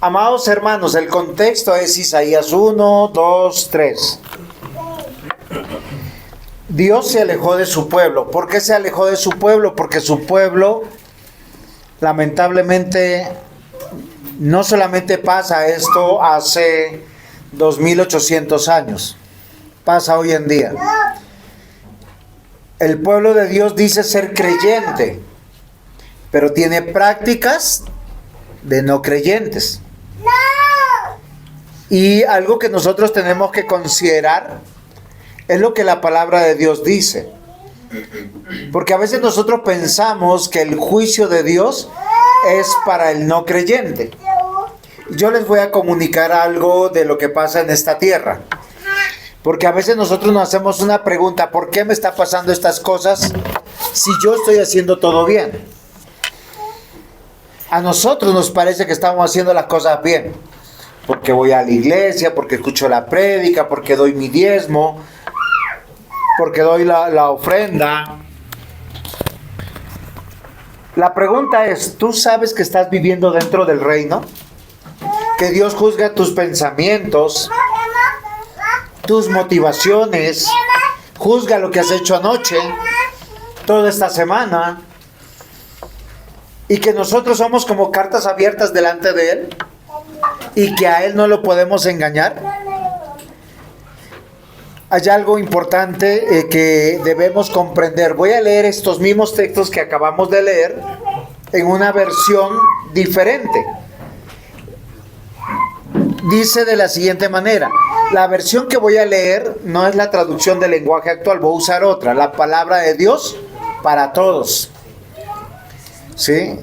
Amados hermanos, el contexto es Isaías 1, 2, 3. Dios se alejó de su pueblo. ¿Por qué se alejó de su pueblo? Porque su pueblo, lamentablemente, no solamente pasa esto hace 2800 años, pasa hoy en día. El pueblo de Dios dice ser creyente, pero tiene prácticas de no creyentes. Y algo que nosotros tenemos que considerar es lo que la palabra de Dios dice. Porque a veces nosotros pensamos que el juicio de Dios es para el no creyente. Yo les voy a comunicar algo de lo que pasa en esta tierra. Porque a veces nosotros nos hacemos una pregunta: ¿por qué me está pasando estas cosas si yo estoy haciendo todo bien? A nosotros nos parece que estamos haciendo las cosas bien. Porque voy a la iglesia, porque escucho la prédica, porque doy mi diezmo, porque doy la ofrenda. La pregunta es: ¿tú sabes que estás viviendo dentro del reino? Que Dios juzga tus pensamientos, tus motivaciones, juzga lo que has hecho anoche, toda esta semana, y que nosotros somos como cartas abiertas delante de Él, y que a Él no lo podemos engañar. Hay algo importante que debemos comprender. Voy a leer estos mismos textos que acabamos de leer en una versión diferente. Dice de la siguiente manera: la versión que voy a leer no es la traducción del lenguaje actual, voy a usar otra, la palabra de Dios para todos. ¿Sí?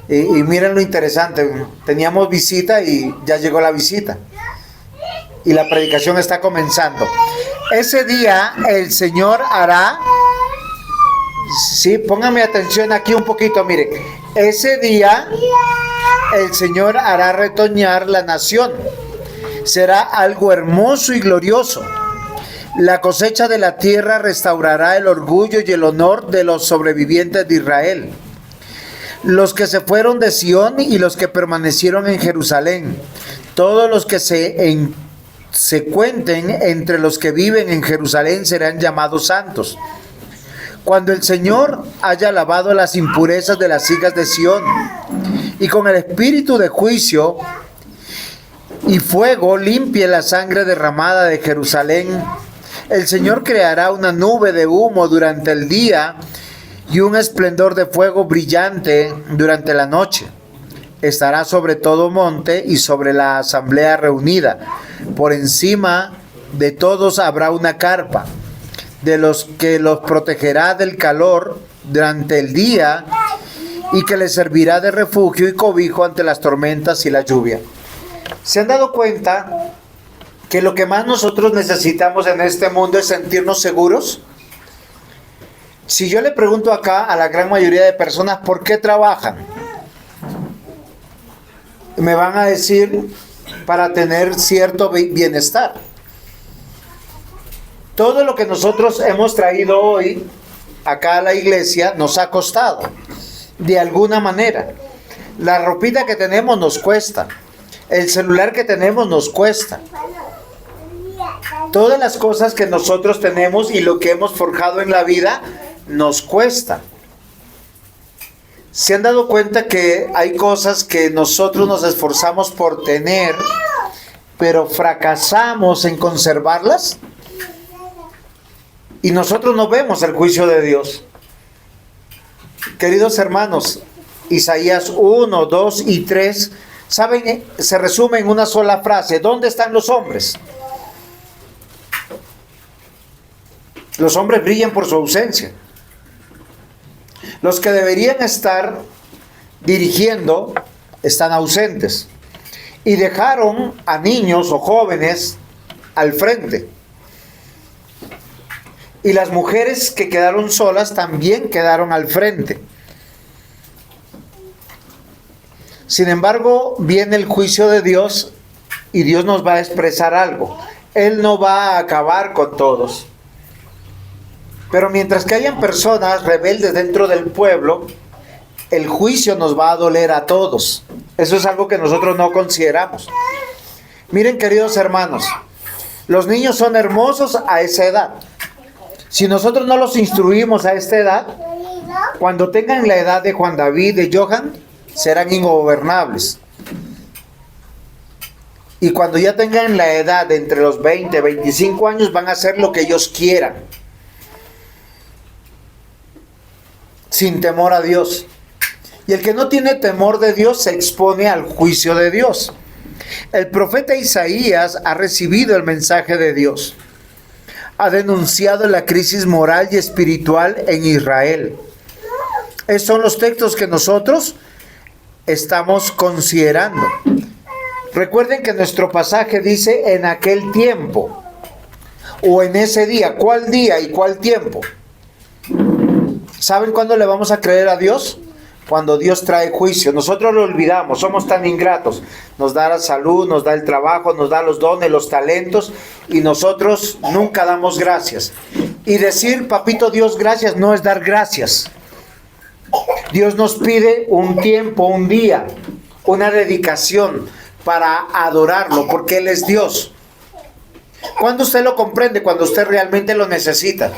Y miren lo interesante, teníamos visita y ya llegó la visita. Y la predicación está comenzando. Ese día el Señor hará... Sí, pónganme atención aquí un poquito, miren. Ese día el Señor hará retoñar la nación. Será algo hermoso y glorioso. La cosecha de la tierra restaurará el orgullo y el honor de los sobrevivientes de Israel. Los que se fueron de Sión y los que permanecieron en Jerusalén. Todos los que se cuenten entre los que viven en Jerusalén serán llamados santos. Cuando el Señor haya lavado las impurezas de las hijas de Sión, y con el espíritu de juicio y fuego limpie la sangre derramada de Jerusalén, el Señor creará una nube de humo durante el día y un esplendor de fuego brillante durante la noche. Estará sobre todo monte y sobre la asamblea reunida. Por encima de todos habrá una carpa, de los que los protegerá del calor durante el día y que les servirá de refugio y cobijo ante las tormentas y la lluvia. ¿Se han dado cuenta que lo que más nosotros necesitamos en este mundo es sentirnos seguros? Si yo le pregunto acá a la gran mayoría de personas ¿por qué trabajan?, me van a decir para tener cierto bienestar. Todo lo que nosotros hemos traído hoy acá a la iglesia nos ha costado, de alguna manera. La ropita que tenemos nos cuesta, el celular que tenemos nos cuesta. Todas las cosas que nosotros tenemos y lo que hemos forjado en la vida nos cuesta. ¿Se han dado cuenta que hay cosas que nosotros nos esforzamos por tener, pero fracasamos en conservarlas? Y nosotros no vemos el juicio de Dios. Queridos hermanos, Isaías 1, 2 y 3, ¿saben? Se resume en una sola frase: ¿dónde están los hombres? Los hombres brillan por su ausencia. Los que deberían estar dirigiendo están ausentes y dejaron a niños o jóvenes al frente. Y las mujeres que quedaron solas también quedaron al frente. Sin embargo, viene el juicio de Dios y Dios nos va a expresar algo. Él no va a acabar con todos. Pero mientras que hayan personas rebeldes dentro del pueblo, el juicio nos va a doler a todos. Eso es algo que nosotros no consideramos. Miren, queridos hermanos, los niños son hermosos a esa edad. Si nosotros no los instruimos a esta edad, cuando tengan la edad de Juan David, de Johan, serán ingobernables. Y cuando ya tengan la edad de entre los 20 y 25 años, van a hacer lo que ellos quieran, sin temor a Dios. Y el que no tiene temor de Dios se expone al juicio de Dios. El profeta Isaías ha recibido el mensaje de Dios. Ha denunciado la crisis moral y espiritual en Israel. Esos son los textos que nosotros estamos considerando. Recuerden que nuestro pasaje dice en aquel tiempo, o en ese día. ¿Cuál día y cuál tiempo? ¿Saben cuándo le vamos a creer a Dios? Cuando Dios trae juicio. Nosotros lo olvidamos, somos tan ingratos. Nos da la salud, nos da el trabajo, nos da los dones, los talentos, y nosotros nunca damos gracias. Y decir, papito Dios, gracias, no es dar gracias. Dios nos pide un tiempo, un día, una dedicación para adorarlo, porque Él es Dios. ¿Cuándo usted lo comprende? Cuando usted realmente lo necesita.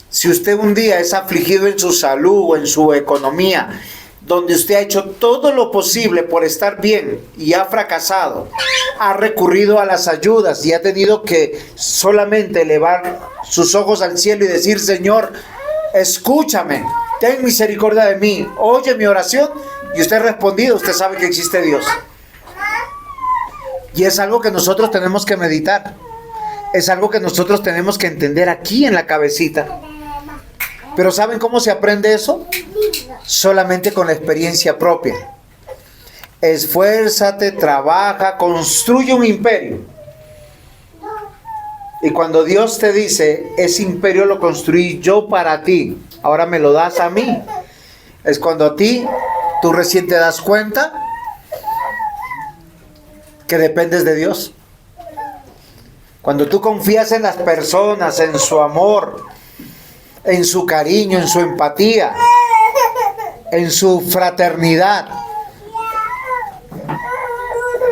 Si usted un día es afligido en su salud o en su economía, donde usted ha hecho todo lo posible por estar bien y ha fracasado, ha recurrido a las ayudas y ha tenido que solamente elevar sus ojos al cielo y decir, Señor, escúchame, ten misericordia de mí, oye mi oración, y usted ha respondido, usted sabe que existe Dios. Y es algo que nosotros tenemos que meditar. Es algo que nosotros tenemos que entender aquí en la cabecita. Pero ¿saben cómo se aprende eso? Solamente con la experiencia propia. Esfuérzate, trabaja, construye un imperio. Y cuando Dios te dice, ese imperio lo construí yo para ti, ahora me lo das a mí, es cuando a ti, tú recién te das cuenta que dependes de Dios. Cuando tú confías en las personas, en su amor, en su cariño, en su empatía, en su fraternidad,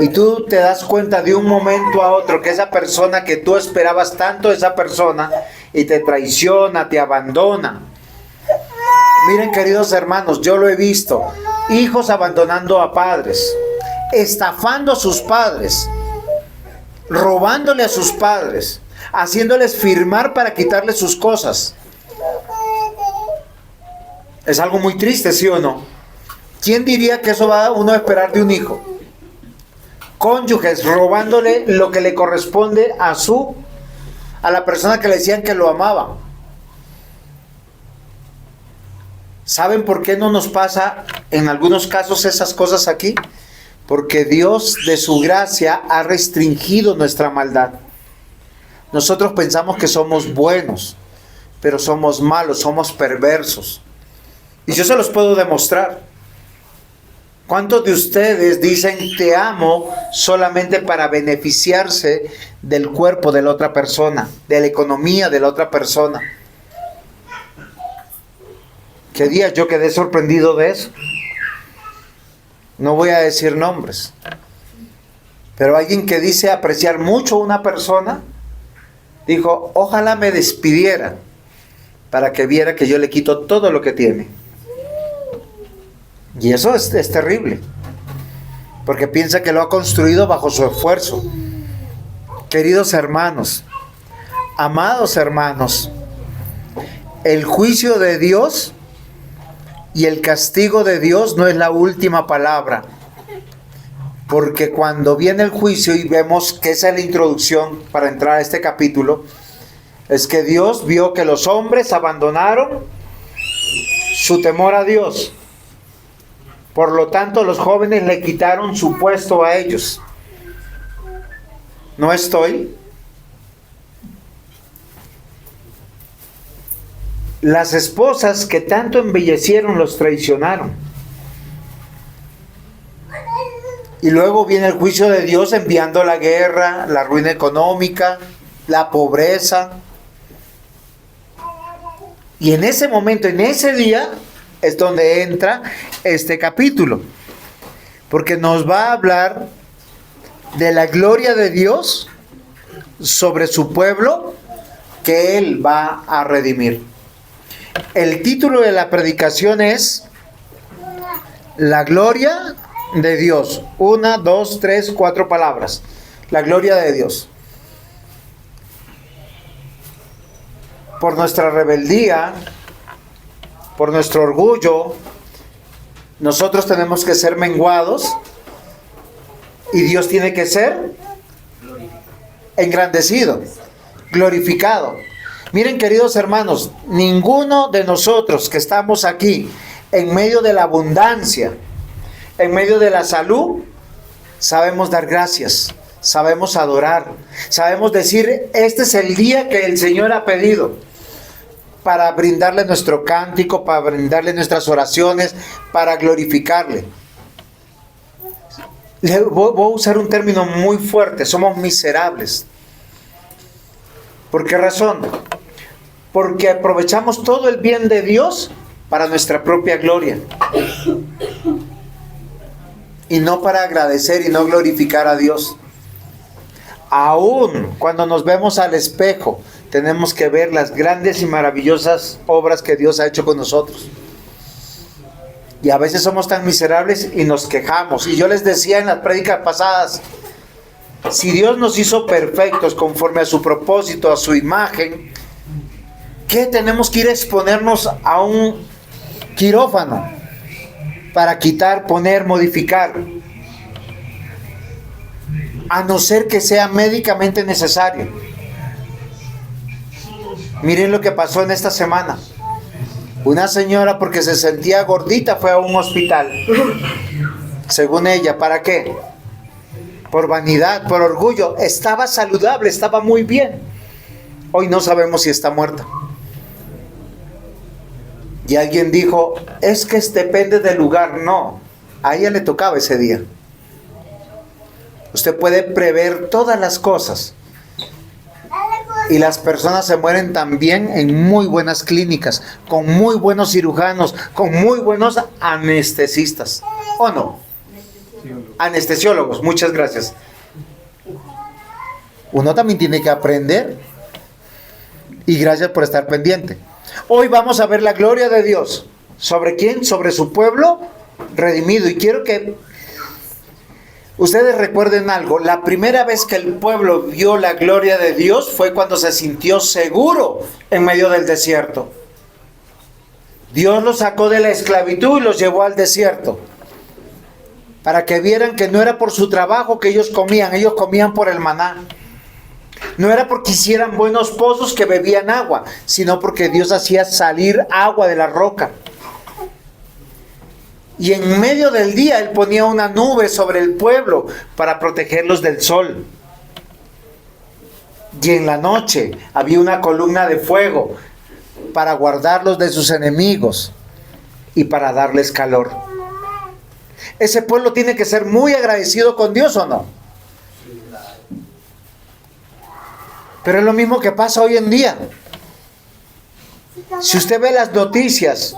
y tú te das cuenta de un momento a otro que esa persona que tú esperabas tanto, esa persona, y te traiciona, te abandona. Miren, queridos hermanos, yo lo he visto. Hijos abandonando a padres, estafando a sus padres, robándole a sus padres, haciéndoles firmar para quitarles sus cosas. Es algo muy triste, ¿sí o no? ¿Quién diría que eso va uno a esperar de un hijo? Cónyuges robándole lo que le corresponde a la persona que le decían que lo amaba. ¿Saben por qué no nos pasa en algunos casos esas cosas aquí? Porque Dios de su gracia ha restringido nuestra maldad. Nosotros pensamos que somos buenos, pero somos malos, somos perversos. Y yo se los puedo demostrar. ¿Cuántos de ustedes dicen te amo solamente para beneficiarse del cuerpo de la otra persona, de la economía de la otra persona? ¿Qué día yo quedé sorprendido de eso? No voy a decir nombres, pero alguien que dice apreciar mucho a una persona, dijo, ojalá me despidiera para que viera que yo le quito todo lo que tiene. Y eso es terrible, porque piensa que lo ha construido bajo su esfuerzo. Queridos hermanos, amados hermanos, el juicio de Dios y el castigo de Dios no es la última palabra, porque cuando viene el juicio, y vemos que esa es la introducción para entrar a este capítulo, es que Dios vio que los hombres abandonaron su temor a Dios. Por lo tanto, los jóvenes le quitaron su puesto a ellos. ¿No estoy? Las esposas que tanto embellecieron los traicionaron. Y luego viene el juicio de Dios enviando la guerra, la ruina económica, la pobreza. Y en ese momento, en ese día, es donde entra este capítulo. Porque nos va a hablar de la gloria de Dios sobre su pueblo que Él va a redimir. El título de la predicación es La gloria de Dios. 1, 2, 3, 4 palabras. La gloria de Dios. Por nuestra rebeldía, por nuestro orgullo, nosotros tenemos que ser menguados y Dios tiene que ser engrandecido, glorificado. Miren, queridos hermanos, ninguno de nosotros que estamos aquí en medio de la abundancia, en medio de la salud, sabemos dar gracias, sabemos adorar, sabemos decir, este es el día que el Señor ha pedido, para brindarle nuestro cántico, para brindarle nuestras oraciones, para glorificarle. Voy a usar un término muy fuerte, somos miserables. ¿Por qué razón? Porque aprovechamos todo el bien de Dios para nuestra propia gloria. Y no para agradecer y no glorificar a Dios. Aún cuando nos vemos al espejo, tenemos que ver las grandes y maravillosas obras que Dios ha hecho con nosotros. Y a veces somos tan miserables y nos quejamos. Y yo les decía en las prédicas pasadas, si Dios nos hizo perfectos conforme a su propósito, a su imagen, ¿qué tenemos que ir a exponernos a un quirófano para quitar, poner, modificar? A no ser que sea médicamente necesario. Miren lo que pasó en esta semana. Una señora, porque se sentía gordita, fue a un hospital. Según ella, ¿para qué? Por vanidad, por orgullo. Estaba saludable, estaba muy bien. Hoy no sabemos si está muerta. Y alguien dijo, es que depende del lugar. No, a ella le tocaba ese día. Usted puede prever todas las cosas. Y las personas se mueren también en muy buenas clínicas, con muy buenos cirujanos, con muy buenos anestesistas. ¿O no? Anestesiólogos, muchas gracias. Uno también tiene que aprender. Y gracias por estar pendiente. Hoy vamos a ver la gloria de Dios. ¿Sobre quién? Sobre su pueblo redimido. Y quiero que ustedes recuerden algo. La primera vez que el pueblo vio la gloria de Dios fue cuando se sintió seguro en medio del desierto. Dios los sacó de la esclavitud y los llevó al desierto, para que vieran que no era por su trabajo que ellos comían por el maná. No era porque hicieran buenos pozos que bebían agua, sino porque Dios hacía salir agua de la roca. Y en medio del día Él ponía una nube sobre el pueblo para protegerlos del sol. Y en la noche había una columna de fuego para guardarlos de sus enemigos y para darles calor. Ese pueblo tiene que ser muy agradecido con Dios, ¿o no? Pero es lo mismo que pasa hoy en día. Si usted ve las noticias,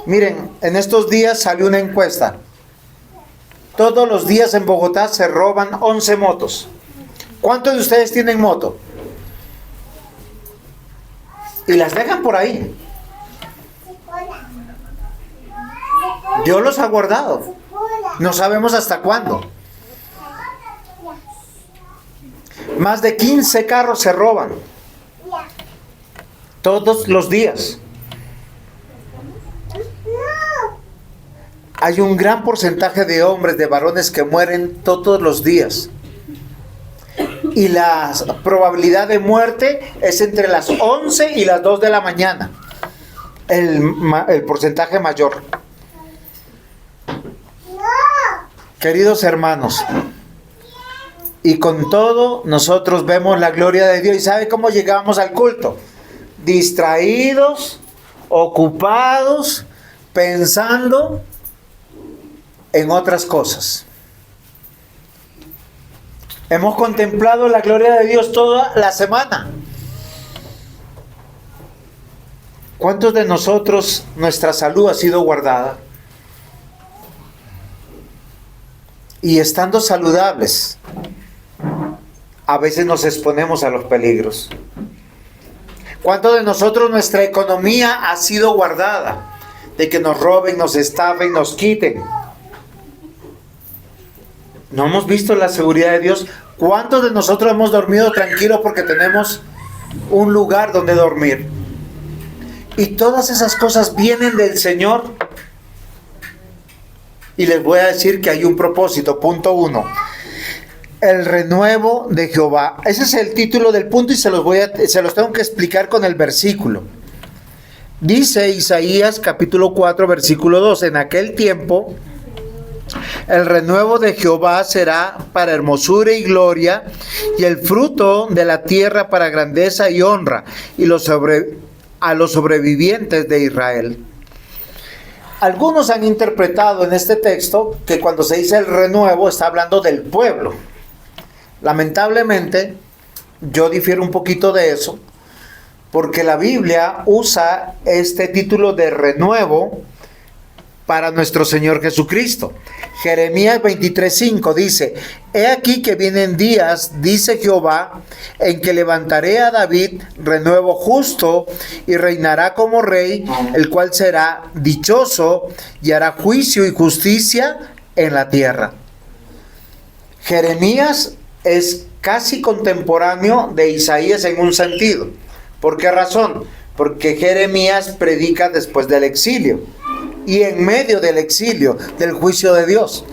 miren, en estos días salió una encuesta. Todos los días en Bogotá se roban 11 motos. ¿Cuántos de ustedes tienen moto? Y las dejan por ahí. Dios los ha guardado. No sabemos hasta cuándo. Más de 15 carros se roban. Todos los días. Hay un gran porcentaje de hombres, de varones que mueren todos los días. Y la probabilidad de muerte es entre las 11 y las 2 de la mañana. El porcentaje mayor. Queridos hermanos, y con todo nosotros vemos la gloria de Dios. ¿Y sabe cómo llegamos al culto? Distraídos, ocupados, pensando en otras cosas. Hemos contemplado la gloria de Dios toda la semana. ¿Cuántos de nosotros nuestra salud ha sido guardada? Y estando saludables, a veces nos exponemos a los peligros. ¿Cuántos de nosotros nuestra economía ha sido guardada? De que nos roben, nos estafen, nos quiten. ¿No hemos visto la seguridad de Dios? ¿Cuántos de nosotros hemos dormido tranquilos porque tenemos un lugar donde dormir? Y todas esas cosas vienen del Señor. Y les voy a decir que hay un propósito. Punto 1. El renuevo de Jehová. Ese es el título del punto y se los tengo que explicar con el versículo. Dice Isaías capítulo 4 versículo 2. En aquel tiempo el renuevo de Jehová será para hermosura y gloria, y el fruto de la tierra para grandeza y honra, y a los sobrevivientes de Israel. Algunos han interpretado en este texto que cuando se dice el renuevo está hablando del pueblo. Lamentablemente, yo difiero un poquito de eso, porque la Biblia usa este título de renuevo para nuestro Señor Jesucristo. Jeremías 23:5 dice: He aquí que vienen días, dice Jehová, en que levantaré a David renuevo justo, y reinará como rey, el cual será dichoso y hará juicio y justicia en la tierra. Jeremías es casi contemporáneo de Isaías en un sentido. ¿Por qué razón? Porque Jeremías predica después del exilio y en medio del exilio, del juicio de Dios.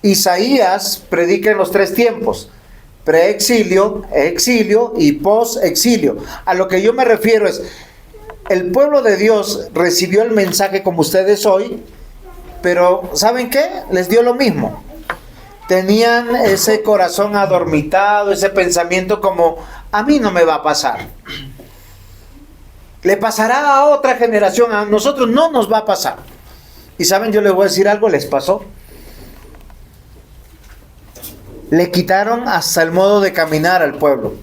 Isaías predica en los 3 tiempos: preexilio, exilio y posexilio. A lo que yo me refiero es, el pueblo de Dios recibió el mensaje como ustedes hoy, pero ¿saben qué? Les dio lo mismo. Tenían ese corazón adormitado, ese pensamiento como, a mí no me va a pasar. Le pasará a otra generación, a nosotros no nos va a pasar. Y saben, yo les voy a decir algo, les pasó. Le quitaron hasta el modo de caminar al pueblo.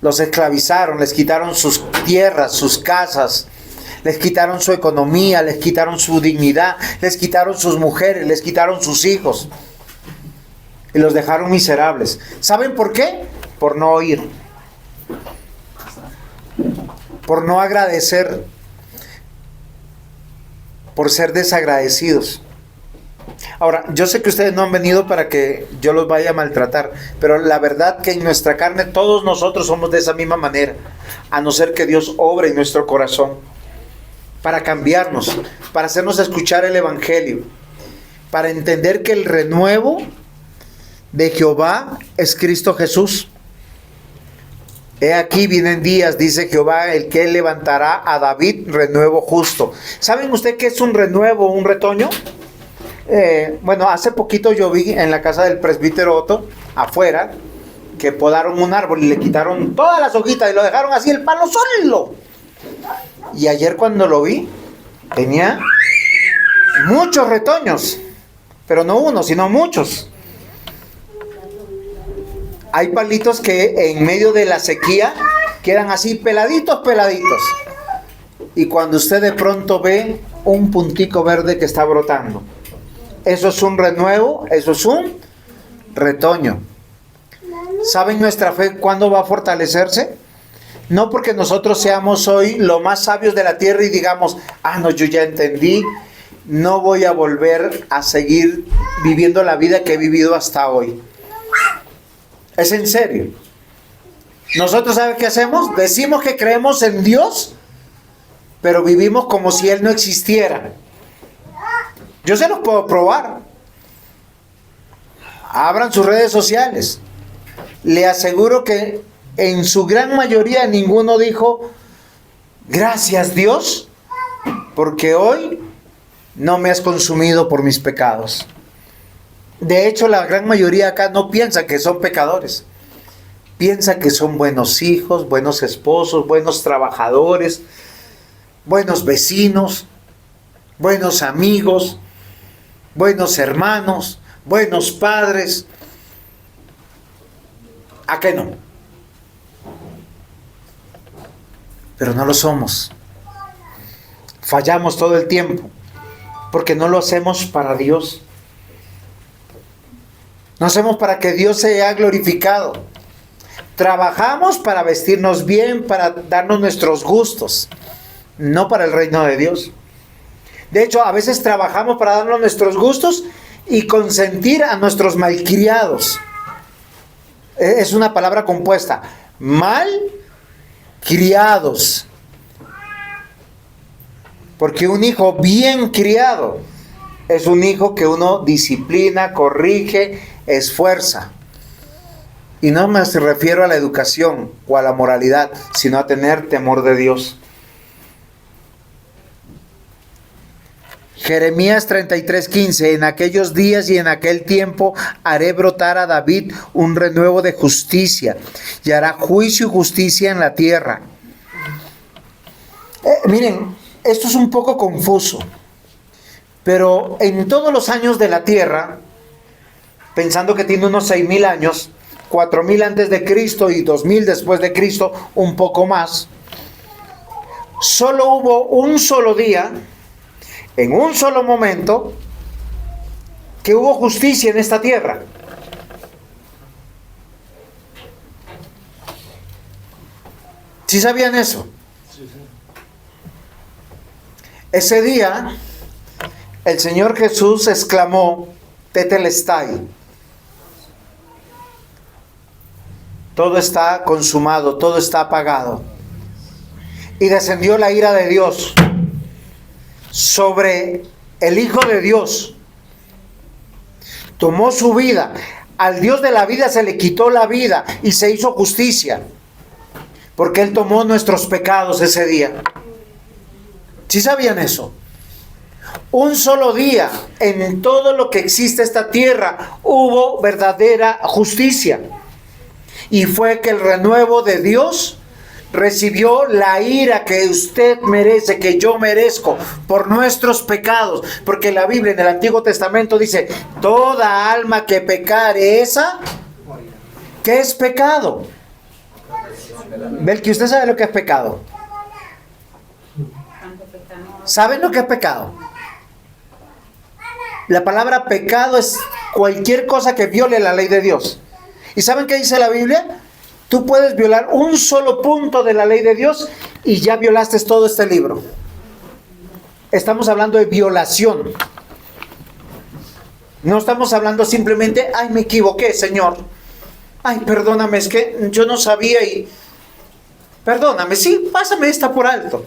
Los esclavizaron, les quitaron sus tierras, sus casas, les quitaron su economía, les quitaron su dignidad, les quitaron sus mujeres, les quitaron sus hijos. Y los dejaron miserables. ¿Saben por qué? Por no oír. Por no agradecer. Por ser desagradecidos. Ahora, yo sé que ustedes no han venido para que yo los vaya a maltratar, pero la verdad que en nuestra carne todos nosotros somos de esa misma manera, a no ser que Dios obre en nuestro corazón para cambiarnos, para hacernos escuchar el Evangelio, para entender que el renuevo de Jehová es Cristo Jesús. He aquí vienen días, dice Jehová, el que levantará a David renuevo justo. ¿Saben ustedes qué es un renuevo, un retoño? Bueno, hace poquito yo vi en la casa del presbítero Otto, afuera, que podaron un árbol y le quitaron todas las hojitas y lo dejaron así el palo solo. Y ayer cuando lo vi, tenía muchos retoños, pero no uno, sino muchos. Hay palitos que en medio de la sequía quedan así peladitos, peladitos. Y cuando usted de pronto ve un puntico verde que está brotando, eso es un renuevo, eso es un retoño. ¿Saben nuestra fe cuándo va a fortalecerse? No porque nosotros seamos hoy los más sabios de la tierra y digamos, no, yo ya entendí, no voy a volver a seguir viviendo la vida que he vivido hasta hoy. Es en serio. Nosotros, ¿saben qué hacemos? Decimos que creemos en Dios, pero vivimos como si Él no existiera. Yo se los puedo probar. Abran sus redes sociales. Le aseguro que en su gran mayoría ninguno dijo, gracias Dios, porque hoy no me has consumido por mis pecados. De hecho, la gran mayoría acá no piensa que son pecadores. Piensa que son buenos hijos, buenos esposos, buenos trabajadores, buenos vecinos, buenos amigos, buenos hermanos, buenos padres. ¿A qué no? Pero no lo somos. Fallamos todo el tiempo porque no lo hacemos para Dios. No hacemos para que Dios sea glorificado. Trabajamos para vestirnos bien, para darnos nuestros gustos, no para el reino de Dios. De hecho, a veces trabajamos para darnos nuestros gustos y consentir a nuestros malcriados. Es una palabra compuesta. Malcriados. Porque un hijo bien criado es un hijo que uno disciplina, corrige, esfuerza. Y no me refiero a la educación o a la moralidad, sino a tener temor de Dios. Jeremías 33:15, en aquellos días y en aquel tiempo haré brotar a David un renuevo de justicia y hará juicio y justicia en la tierra. Miren, esto es un poco confuso, pero en todos los años de la tierra, pensando que tiene unos 6,000 años, 4,000 antes de Cristo y 2,000 después de Cristo, un poco más, solo hubo un solo día, en un solo momento, que hubo justicia en esta tierra. ¿Sí sabían eso? Ese día, el Señor Jesús exclamó, Tetelestai. Todo está consumado, todo está apagado. Y descendió la ira de Dios sobre el Hijo de Dios. Tomó su vida. Al Dios de la vida se le quitó la vida y se hizo justicia. Porque Él tomó nuestros pecados ese día. ¿Sí sabían eso? Un solo día en todo lo que existe esta tierra hubo verdadera justicia. Y fue que el renuevo de Dios recibió la ira que usted merece, que yo merezco, por nuestros pecados. Porque la Biblia en el Antiguo Testamento dice, toda alma que pecare, esa, ¿qué es pecado? Vel, que usted sabe lo que es pecado. ¿Saben lo que es pecado? La palabra pecado es cualquier cosa que viole la ley de Dios. ¿Y saben qué dice la Biblia? Tú puedes violar un solo punto de la ley de Dios y ya violaste todo este libro. Estamos hablando de violación. No estamos hablando simplemente, ay, me equivoqué, Señor. Ay, perdóname, es que yo no sabía y... Perdóname, sí, pásame esta por alto.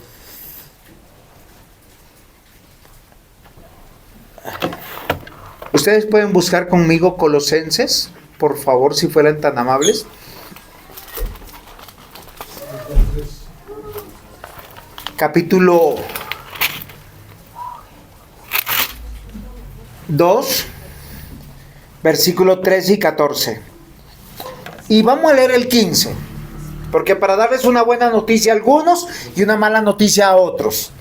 Ustedes pueden buscar conmigo Colosenses, por favor, si fueran tan amables. Capítulo 2, versículo 13 y 14. Y vamos a leer el 15, porque para darles una buena noticia a algunos y una mala noticia a otros.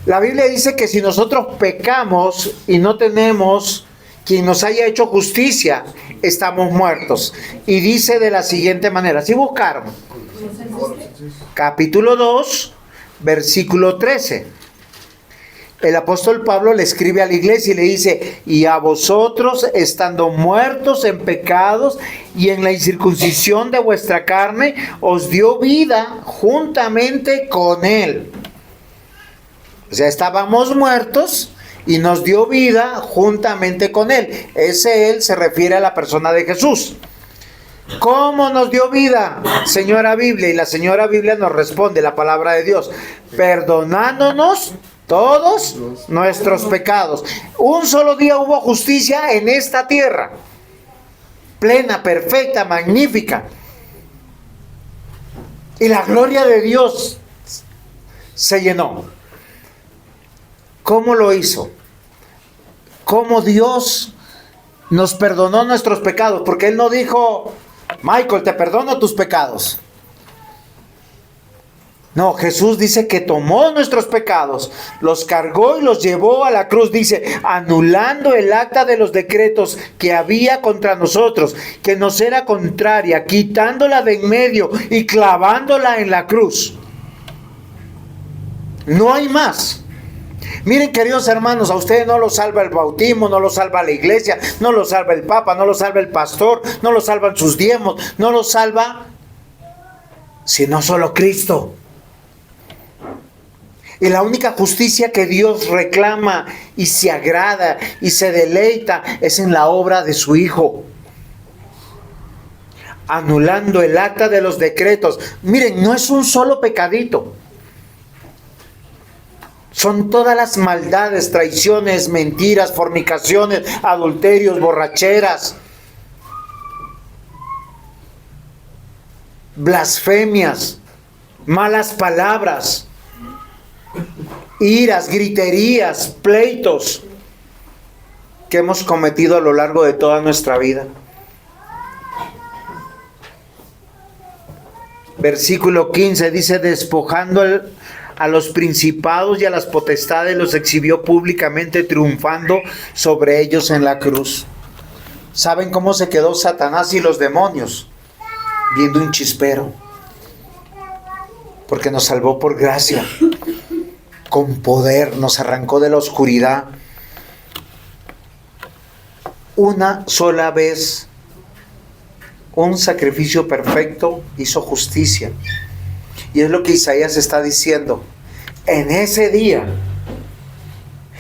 La Biblia dice que si nosotros pecamos y no tenemos quien nos haya hecho justicia, estamos muertos. Y dice de la siguiente manera, si buscaron, capítulo 2, versículo 13. El apóstol Pablo le escribe a la iglesia y le dice, y a vosotros, estando muertos en pecados y en la incircuncisión de vuestra carne, os dio vida juntamente con él. O sea, estábamos muertos y nos dio vida juntamente con él. Ese él se refiere a la persona de Jesús. ¿Cómo nos dio vida, señora Biblia? Y la señora Biblia nos responde, la palabra de Dios, perdonándonos todos nuestros pecados. Un solo día hubo justicia en esta tierra, plena, perfecta, magnífica. Y la gloria de Dios se llenó. ¿Cómo lo hizo? ¿Cómo Dios nos perdonó nuestros pecados? Porque Él no dijo, Michael, te perdono tus pecados. No, Jesús dice que tomó nuestros pecados, los cargó y los llevó a la cruz. Dice, anulando el acta de los decretos que había contra nosotros, que nos era contraria, quitándola de en medio y clavándola en la cruz. No hay más. Miren, queridos hermanos, a ustedes no los salva el bautismo, no los salva la iglesia, no los salva el papa, no los salva el pastor, no los salvan sus diezmos, no los salva sino solo Cristo. Y la única justicia que Dios reclama y se agrada y se deleita es en la obra de su Hijo, anulando el acta de los decretos. Miren, no es un solo pecadito. Son todas las maldades, traiciones, mentiras, fornicaciones, adulterios, borracheras, blasfemias, malas palabras, iras, griterías, pleitos que hemos cometido a lo largo de toda nuestra vida. Versículo 15 dice: despojando a los principados y a las potestades, los exhibió públicamente, triunfando sobre ellos en la cruz. ¿Saben cómo se quedó Satanás y los demonios? Viendo un chispero. Porque nos salvó por gracia, con poder, nos arrancó de la oscuridad. Una sola vez, un sacrificio perfecto hizo justicia. Y es lo que Isaías está diciendo. En ese día.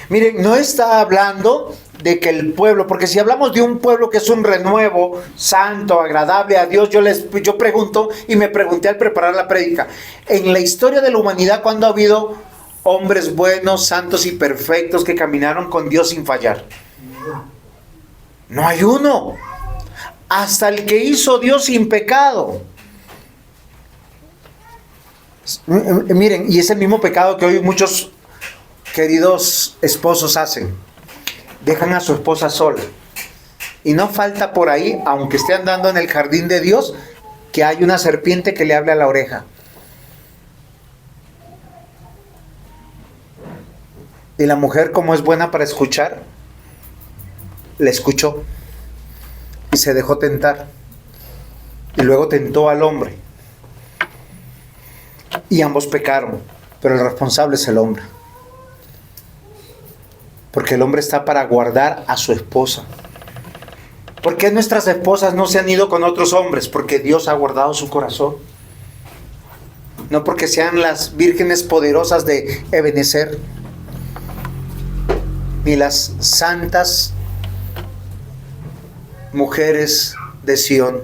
Miren, no está hablando de que el pueblo, porque si hablamos de un pueblo que es un renuevo, santo, agradable a Dios, yo pregunto, y me pregunté al preparar la prédica, en la historia de la humanidad, ¿cuándo ha habido hombres buenos, santos y perfectos que caminaron con Dios sin fallar? No hay uno. Hasta el que hizo Dios sin pecado. Miren, y es el mismo pecado que hoy muchos queridos esposos hacen. Dejan a su esposa sola. Y no falta por ahí, aunque esté andando en el jardín de Dios, que hay una serpiente que le hable a la oreja. Y la mujer, como es buena para escuchar, le escuchó y se dejó tentar. Y luego tentó al hombre. Y ambos pecaron, pero el responsable es el hombre. Porque el hombre está para guardar a su esposa. ¿Por qué nuestras esposas no se han ido con otros hombres? Porque Dios ha guardado su corazón. No porque sean las vírgenes poderosas de Ebenezer, ni las santas mujeres de Sión.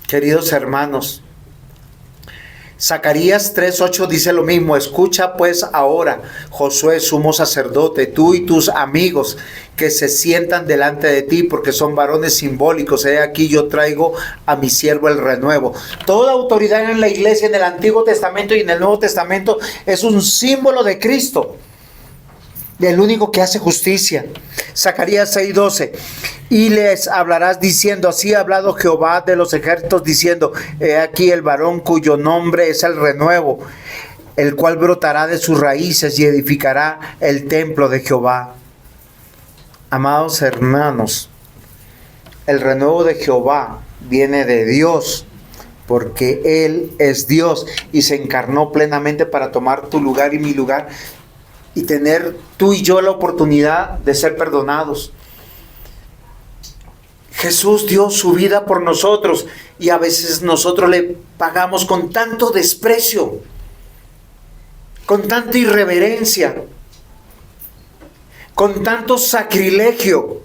Queridos hermanos, Zacarías 3:8 dice lo mismo: escucha pues ahora, Josué, sumo sacerdote, tú y tus amigos que se sientan delante de ti, porque son varones simbólicos. He aquí yo traigo a mi siervo el renuevo. Toda autoridad en la iglesia, en el Antiguo Testamento y en el Nuevo Testamento, es un símbolo de Cristo, el único que hace justicia. Zacarías 6:12: y les hablarás diciendo, así ha hablado Jehová de los ejércitos, diciendo, he aquí el varón cuyo nombre es el renuevo, el cual brotará de sus raíces y edificará el templo de Jehová. Amados hermanos, el renuevo de Jehová viene de Dios, porque Él es Dios y se encarnó plenamente para tomar tu lugar y mi lugar, y tener tú y yo la oportunidad de ser perdonados. Jesús dio su vida por nosotros y a veces nosotros le pagamos con tanto desprecio, con tanta irreverencia, con tanto sacrilegio.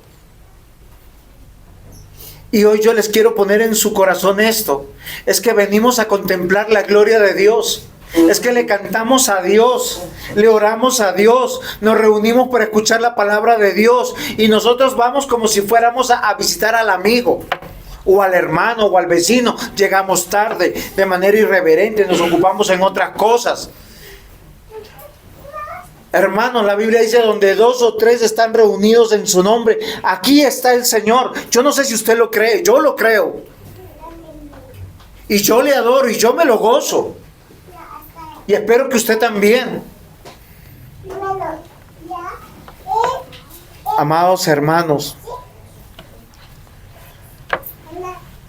Y hoy yo les quiero poner en su corazón esto: es que venimos a contemplar la gloria de Dios. Es que le cantamos a Dios, le oramos a Dios, nos reunimos para escuchar la palabra de Dios, y nosotros vamos como si fuéramos a visitar al amigo o al hermano o al vecino. Llegamos tarde, de manera irreverente, nos ocupamos en otras cosas. Hermanos, la Biblia dice, donde 2 o 3 están reunidos en su nombre, aquí está el Señor. Yo no sé si usted lo cree, yo lo creo. Y yo le adoro y yo me lo gozo. Y espero que usted también. Amados hermanos,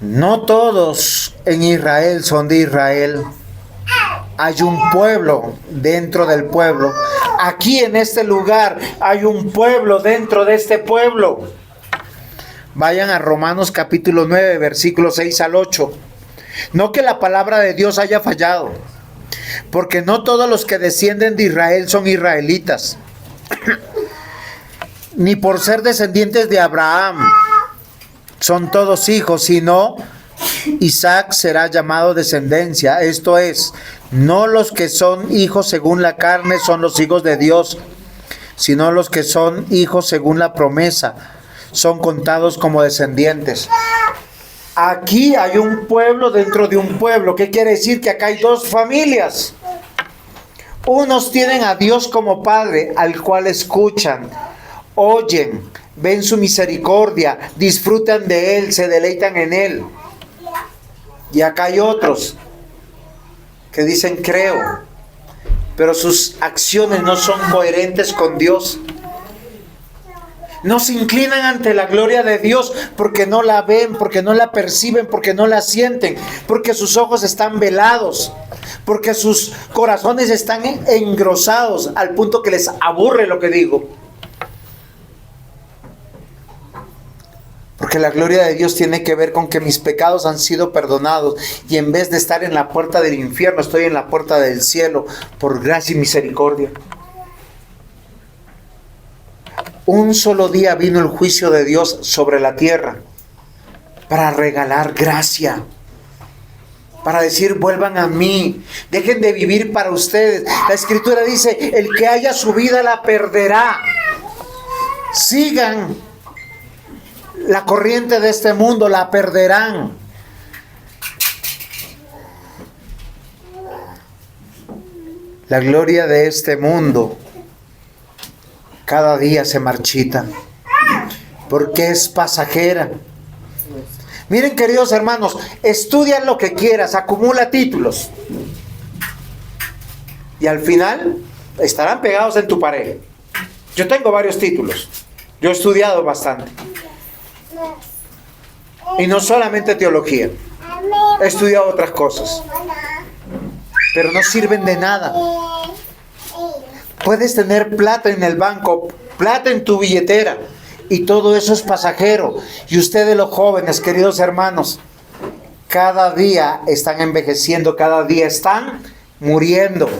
no todos en Israel son de Israel. hay un pueblo dentro del pueblo. Aquí en este lugar hay un pueblo dentro de este pueblo. Vayan a Romanos capítulo 9, versículos 6 al 8. No que la palabra de Dios haya fallado, porque no todos los que descienden de Israel son israelitas, ni por ser descendientes de Abraham son todos hijos, sino Isaac será llamado descendencia. Esto es, no los que son hijos según la carne son los hijos de Dios, sino los que son hijos según la promesa son contados como descendientes. Aquí hay un pueblo dentro de un pueblo. ¿Qué quiere decir? Que acá hay dos familias. Unos tienen a Dios como Padre, al cual escuchan, oyen, ven su misericordia, disfrutan de Él, se deleitan en Él. Y acá hay otros que dicen creo, pero sus acciones no son coherentes con Dios. No se inclinan ante la gloria de Dios porque no la ven, porque no la perciben, porque no la sienten, porque sus ojos están velados, porque sus corazones están engrosados al punto que les aburre lo que digo. Porque la gloria de Dios tiene que ver con que mis pecados han sido perdonados y en vez de estar en la puerta del infierno, estoy en la puerta del cielo por gracia y misericordia. Un solo día vino el juicio de Dios sobre la tierra para regalar gracia, para decir vuelvan a mí, dejen de vivir para ustedes. La Escritura dice, el que haya su vida la perderá. Sigan la corriente de este mundo, la perderán. La gloria de este mundo cada día se marchita, porque es pasajera. Miren, queridos hermanos, estudia lo que quieras, acumula títulos, y al final estarán pegados en tu pared. Yo tengo varios títulos, yo he estudiado bastante, y no solamente teología, he estudiado otras cosas, pero no sirven de nada. Puedes tener plata en el banco, plata en tu billetera, y todo eso es pasajero. Y ustedes los jóvenes, queridos hermanos, cada día están envejeciendo, cada día están muriendo.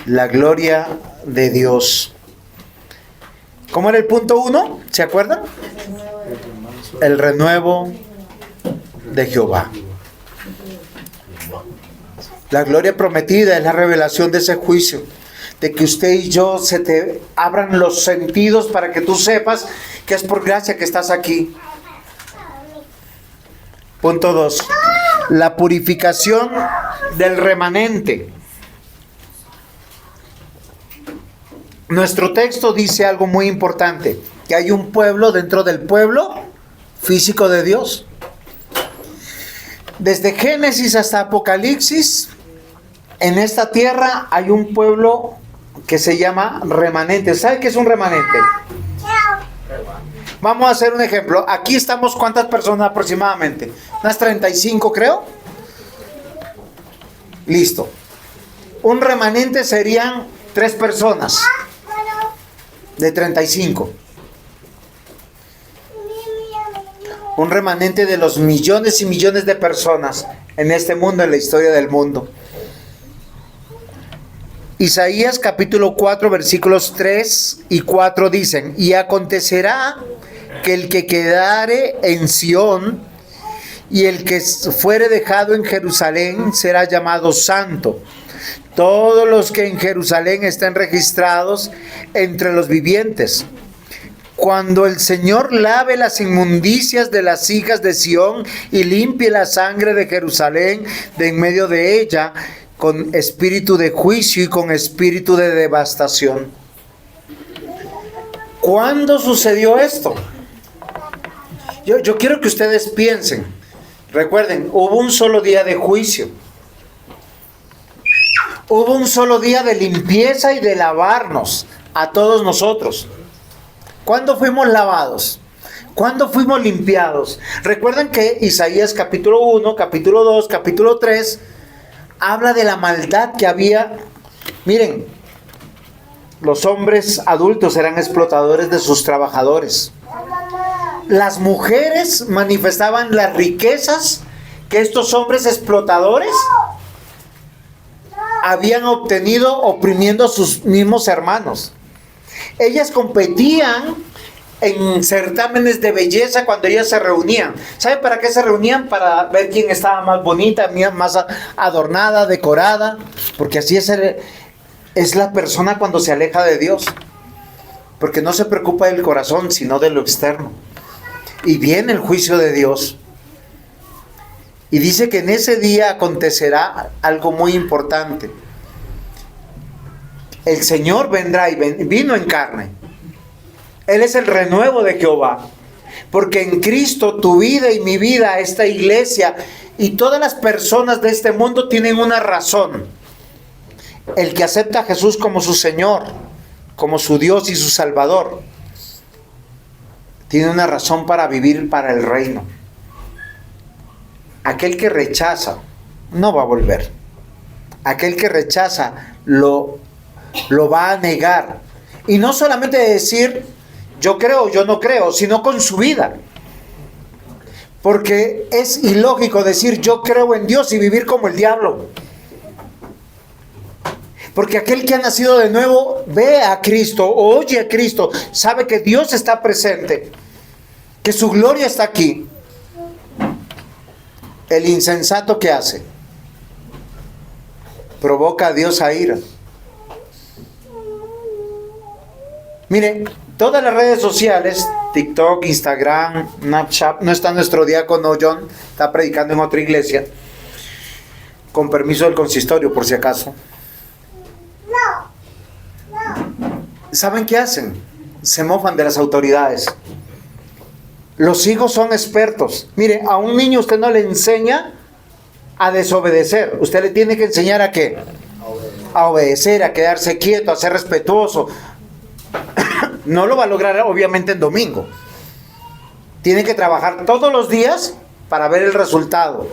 La gloria de Dios. ¿Cómo era el punto 1? ¿Se acuerdan? El renuevo de Jehová. La gloria prometida es la revelación de ese juicio, de que usted y yo se te abran los sentidos para que tú sepas que es por gracia que estás aquí. Punto 2. La purificación del remanente. Nuestro texto dice algo muy importante, que hay un pueblo dentro del pueblo físico de Dios. Desde Génesis hasta Apocalipsis, en esta tierra hay un pueblo que se llama remanente. ¿Sabe qué es un remanente? Vamos a hacer un ejemplo. Aquí estamos, ¿cuántas personas aproximadamente? Unas 35, creo. Listo. Un remanente serían 3 personas de 35. Un remanente de los millones y millones de personas en este mundo, en la historia del mundo. Isaías capítulo 4 versículos 3 y 4 dicen: y acontecerá que el que quedare en Sión y el que fuere dejado en Jerusalén será llamado santo. Todos los que en Jerusalén estén registrados entre los vivientes. Cuando el Señor lave las inmundicias de las hijas de Sión y limpie la sangre de Jerusalén de en medio de ella, con espíritu de juicio y con espíritu de devastación. ¿Cuándo sucedió esto? Yo quiero que ustedes piensen. Recuerden, hubo un solo día de juicio. Hubo un solo día de limpieza y de lavarnos a todos nosotros. ¿Cuándo fuimos lavados? ¿Cuándo fuimos limpiados? Recuerden que Isaías capítulo 1, capítulo 2, capítulo 3 habla de la maldad que había. Miren, los hombres adultos eran explotadores de sus trabajadores. Las mujeres manifestaban las riquezas que estos hombres explotadores habían obtenido oprimiendo a sus mismos hermanos. Ellas competían en certámenes de belleza cuando ellas se reunían. ¿Sabe para qué se reunían? Para ver quién estaba más bonita, más adornada, decorada. Porque así es la persona cuando se aleja de Dios. Porque no se preocupa del corazón, sino de lo externo. Y viene el juicio de Dios. Y dice que en ese día acontecerá algo muy importante. El Señor vendrá y vino en carne. Él es el renuevo de Jehová. Porque en Cristo tu vida y mi vida, esta iglesia y todas las personas de este mundo tienen una razón. El que acepta a Jesús como su Señor, como su Dios y su Salvador, tiene una razón para vivir para el reino. Aquel que rechaza no va a volver. Aquel que rechaza lo va a negar. Y no solamente decir yo creo, yo no creo, sino con su vida. Porque es ilógico decir yo creo en Dios y vivir como el diablo. Porque aquel que ha nacido de nuevo ve a Cristo, oye a Cristo, sabe que Dios está presente, que su gloria está aquí. El insensato, ¿qué hace? Provoca a Dios a ira. Mire, todas las redes sociales, TikTok, Instagram, Snapchat, no está nuestro diácono John, está predicando en otra iglesia, con permiso del consistorio por si acaso. ¿Saben qué hacen? Se mofan de las autoridades. Los hijos son expertos. Mire, a un niño usted no le enseña a desobedecer. Usted le tiene que enseñar ¿a qué? A obedecer, a quedarse quieto, a ser respetuoso. No lo va a lograr obviamente en domingo. Tiene que trabajar todos los días para ver el resultado.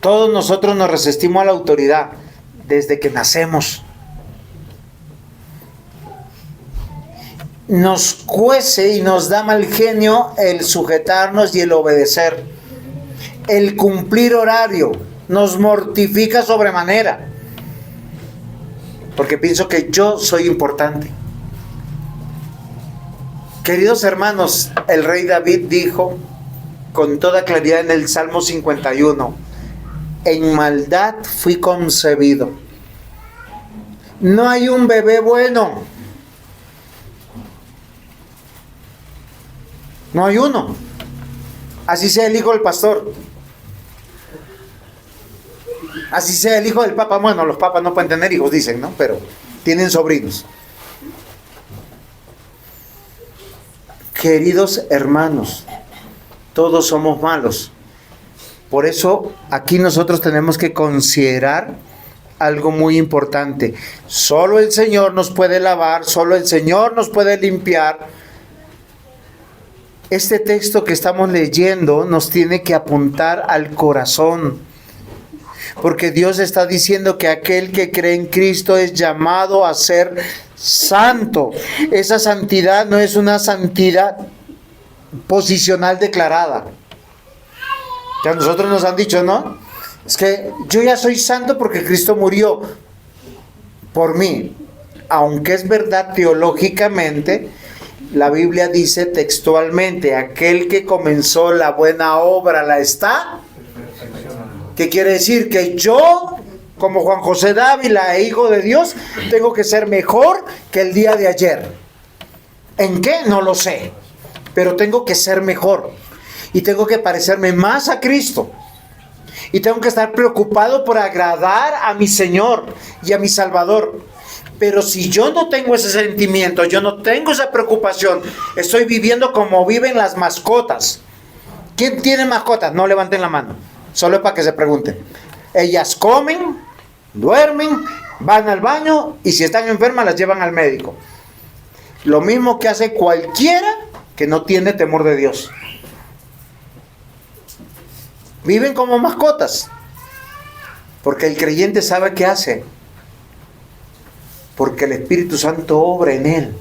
Todos nosotros nos resistimos a la autoridad desde que nacemos. Nos cuece y nos da mal genio el sujetarnos y el obedecer. El cumplir horario nos mortifica sobremanera. Porque pienso que yo soy importante. Queridos hermanos, el rey David dijo con toda claridad en el Salmo 51, en maldad fui concebido. No hay un bebé bueno. No hay uno. Así sea el hijo del pastor. Así sea el hijo del papa. Bueno, los papas no pueden tener hijos, dicen, ¿no? Pero tienen sobrinos. Queridos hermanos, todos somos malos. Por eso aquí nosotros tenemos que considerar algo muy importante. Solo el Señor nos puede lavar, solo el Señor nos puede limpiar. Este texto que estamos leyendo nos tiene que apuntar al corazón. Porque Dios está diciendo que aquel que cree en Cristo es llamado a ser santo. Esa santidad no es una santidad posicional declarada. Que a nosotros nos han dicho, ¿no? Es que yo ya soy santo porque Cristo murió por mí. Aunque es verdad teológicamente, la Biblia dice textualmente, aquel que comenzó la buena obra la está. ¿Qué quiere decir? Que yo, como Juan José Dávila, hijo de Dios, tengo que ser mejor que el día de ayer. ¿En qué? No lo sé. Pero tengo que ser mejor. Y tengo que parecerme más a Cristo. Y tengo que estar preocupado por agradar a mi Señor y a mi Salvador. Pero si yo no tengo ese sentimiento, yo no tengo esa preocupación, estoy viviendo como viven las mascotas. ¿Quién tiene mascotas? No levanten la mano. Solo es para que se pregunten. Ellas comen, duermen, van al baño y si están enfermas las llevan al médico. Lo mismo que hace cualquiera que no tiene temor de Dios. Viven como mascotas. Porque el creyente sabe qué hace. Porque el Espíritu Santo obra en él.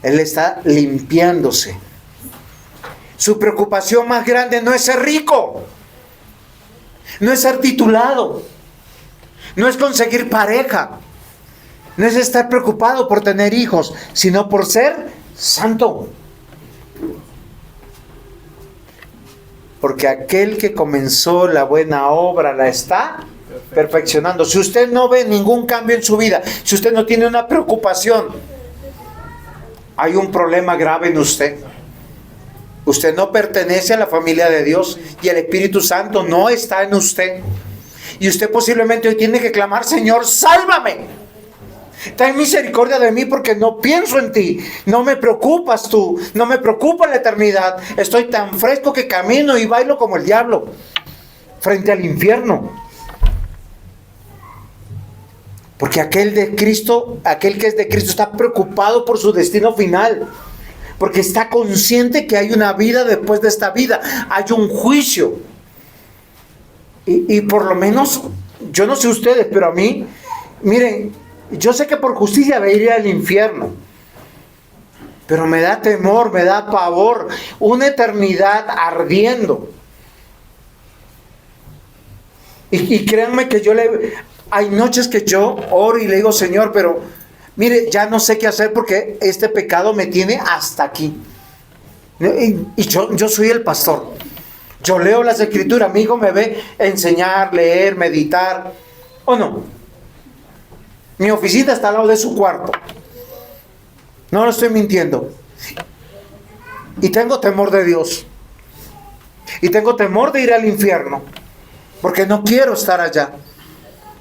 Él está limpiándose. Su preocupación más grande no es ser rico. No es ser titulado. No es conseguir pareja. No es estar preocupado por tener hijos, sino por ser santo. Porque aquel que comenzó la buena obra la está perfeccionando. Si usted no ve ningún cambio en su vida, si usted no tiene una preocupación, hay un problema grave en usted. Usted no pertenece a la familia de Dios y el Espíritu Santo no está en usted. Y usted posiblemente hoy tiene que clamar: Señor, sálvame. Ten misericordia de mí porque no pienso en ti. No me preocupas tú. No me preocupa la eternidad. Estoy tan fresco que camino y bailo como el diablo frente al infierno. Porque aquel de Cristo, aquel que es de Cristo, está preocupado por su destino final. Porque está consciente que hay una vida después de esta vida. Hay un juicio. Y por lo menos, yo no sé ustedes, pero a mí, miren, yo sé que por justicia me iría al infierno. Pero me da temor, me da pavor. Una eternidad ardiendo. Y créanme que hay noches que yo oro y le digo: Señor, pero mire, ya no sé qué hacer porque este pecado me tiene hasta aquí. Y yo soy el pastor. Yo leo las escrituras. Mi hijo me ve enseñar, leer, meditar. ¿O no? Mi oficina está al lado de su cuarto. No lo estoy mintiendo. Y tengo temor de Dios. Y tengo temor de ir al infierno. Porque no quiero estar allá.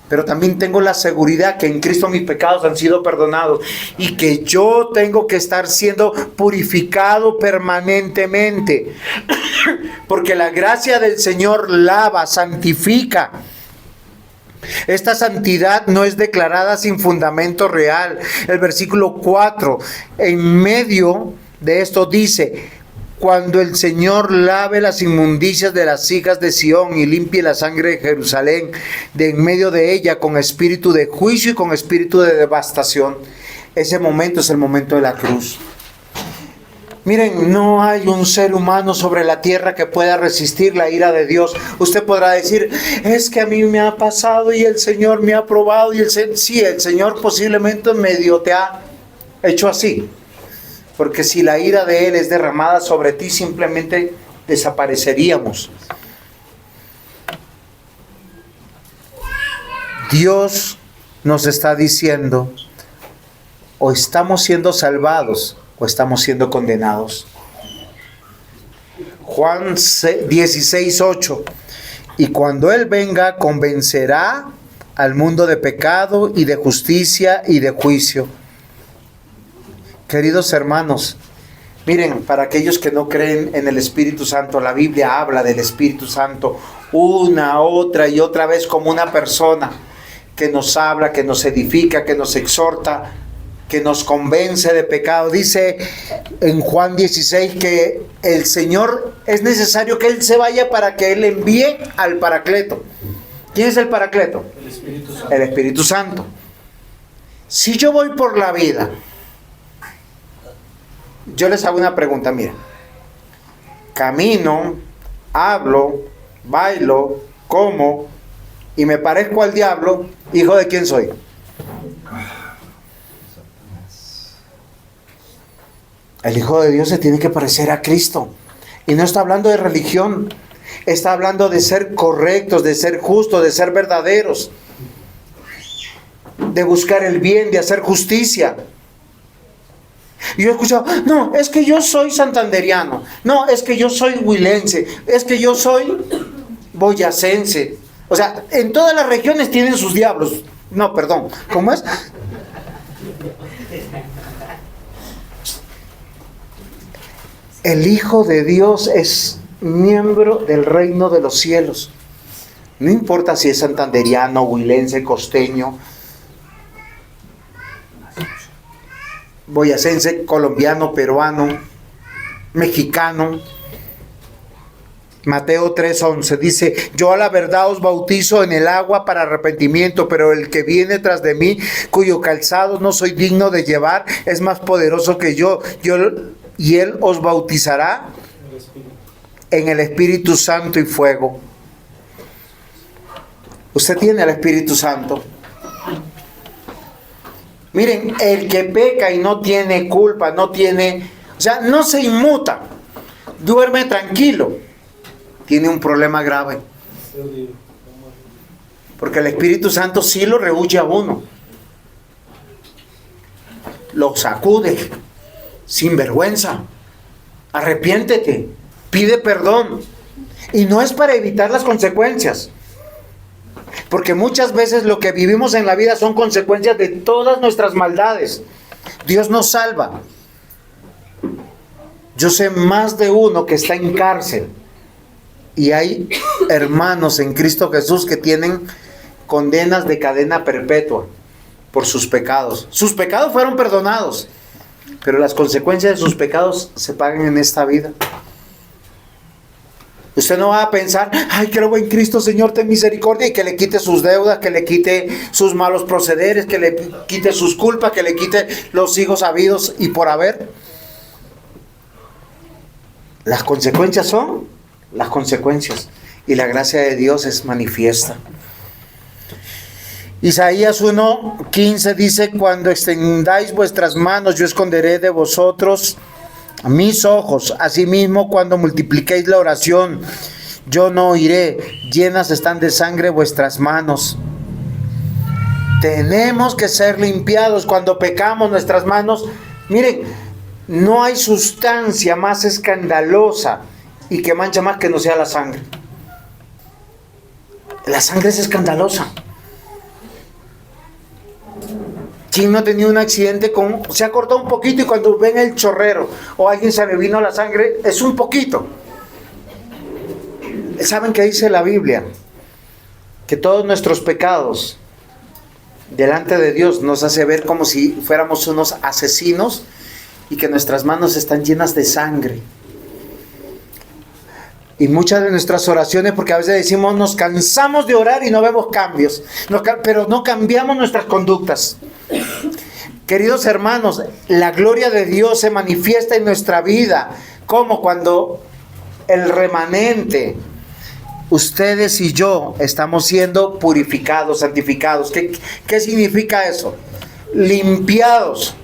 Pero también tengo la seguridad que en Cristo mis pecados han sido perdonados. Y que yo tengo que estar siendo purificado permanentemente. Porque la gracia del Señor lava, santifica. Esta santidad no es declarada sin fundamento real. El versículo 4, en medio de esto dice: cuando el Señor lave las inmundicias de las hijas de Sión y limpie la sangre de Jerusalén de en medio de ella con espíritu de juicio y con espíritu de devastación. Ese momento es el momento de la cruz. Miren, no hay un ser humano sobre la tierra que pueda resistir la ira de Dios. Usted podrá decir: es que a mí me ha pasado y el Señor me ha probado. Sí, el Señor posiblemente medio te ha hecho así. Porque si la ira de Él es derramada sobre ti, simplemente desapareceríamos. Dios nos está diciendo: o estamos siendo salvados o estamos siendo condenados. Juan 16:8. Y cuando Él venga, convencerá al mundo de pecado y de justicia y de juicio. Queridos hermanos, miren, para aquellos que no creen en el Espíritu Santo, la Biblia habla del Espíritu Santo una, otra y otra vez como una persona que nos habla, que nos edifica, que nos exhorta, que nos convence de pecado. Dice en Juan 16 que el Señor es necesario que Él se vaya para que Él envíe al Paracleto. ¿Quién es el Paracleto? El Espíritu Santo. El Espíritu Santo. Si yo voy por la vida, yo les hago una pregunta, mira. Camino, hablo, bailo, como y me parezco al diablo, ¿hijo de quién soy? El Hijo de Dios se tiene que parecer a Cristo. Y no está hablando de religión. Está hablando de ser correctos, de ser justos, de ser verdaderos. De buscar el bien, de hacer justicia. Y yo he escuchado: no, es que yo soy santanderiano. No, es que yo soy huilense. Es que yo soy boyacense. O sea, en todas las regiones tienen sus diablos. No, perdón. ¿Cómo es? El Hijo de Dios es miembro del reino de los cielos. No importa si es santanderiano, huilense, costeño. boyacense, colombiano, peruano, mexicano. Mateo 3:11 dice: yo a la verdad os bautizo en el agua para arrepentimiento, pero el que viene tras de mí, cuyo calzado no soy digno de llevar, es más poderoso que yo, y él os bautizará en el Espíritu Santo y fuego. Usted tiene el Espíritu Santo. Miren, el que peca y no tiene culpa, no se inmuta, duerme tranquilo, tiene un problema grave. Porque el Espíritu Santo sí lo rehúye a uno. Lo sacude, sin vergüenza. Arrepiéntete, pide perdón. Y no es para evitar las consecuencias. Porque muchas veces lo que vivimos en la vida son consecuencias de todas nuestras maldades. Dios nos salva. Yo sé más de uno que está en cárcel. Y hay hermanos en Cristo Jesús que tienen condenas de cadena perpetua por sus pecados. Sus pecados fueron perdonados, pero las consecuencias de sus pecados se pagan en esta vida. Usted no va a pensar: ay, creo en Cristo, Señor, ten misericordia, y que le quite sus deudas, que le quite sus malos procederes, que le quite sus culpas, que le quite los hijos habidos y por haber. Las consecuencias son las consecuencias, y la gracia de Dios es manifiesta. Isaías 1:15 dice: cuando extendáis vuestras manos, yo esconderé de vosotros mis ojos. Asimismo, cuando multipliquéis la oración, yo no oiré. Llenas están de sangre vuestras manos. Tenemos que ser limpiados. Cuando pecamos, nuestras manos, miren, no hay sustancia más escandalosa y que mancha más que no sea la sangre. La sangre es escandalosa. ¿Quién no ha tenido un accidente se ha cortado un poquito y cuando ven el chorrero o alguien se le vino la sangre, es un poquito? ¿Saben qué dice la Biblia? Que todos nuestros pecados delante de Dios nos hace ver como si fuéramos unos asesinos y que nuestras manos están llenas de sangre. Y muchas de nuestras oraciones, porque a veces decimos, nos cansamos de orar y no vemos cambios, pero no cambiamos nuestras conductas. Queridos hermanos, la gloria de Dios se manifiesta en nuestra vida, como cuando el remanente, ustedes y yo, estamos siendo purificados, santificados. ¿Qué significa eso? Limpiados.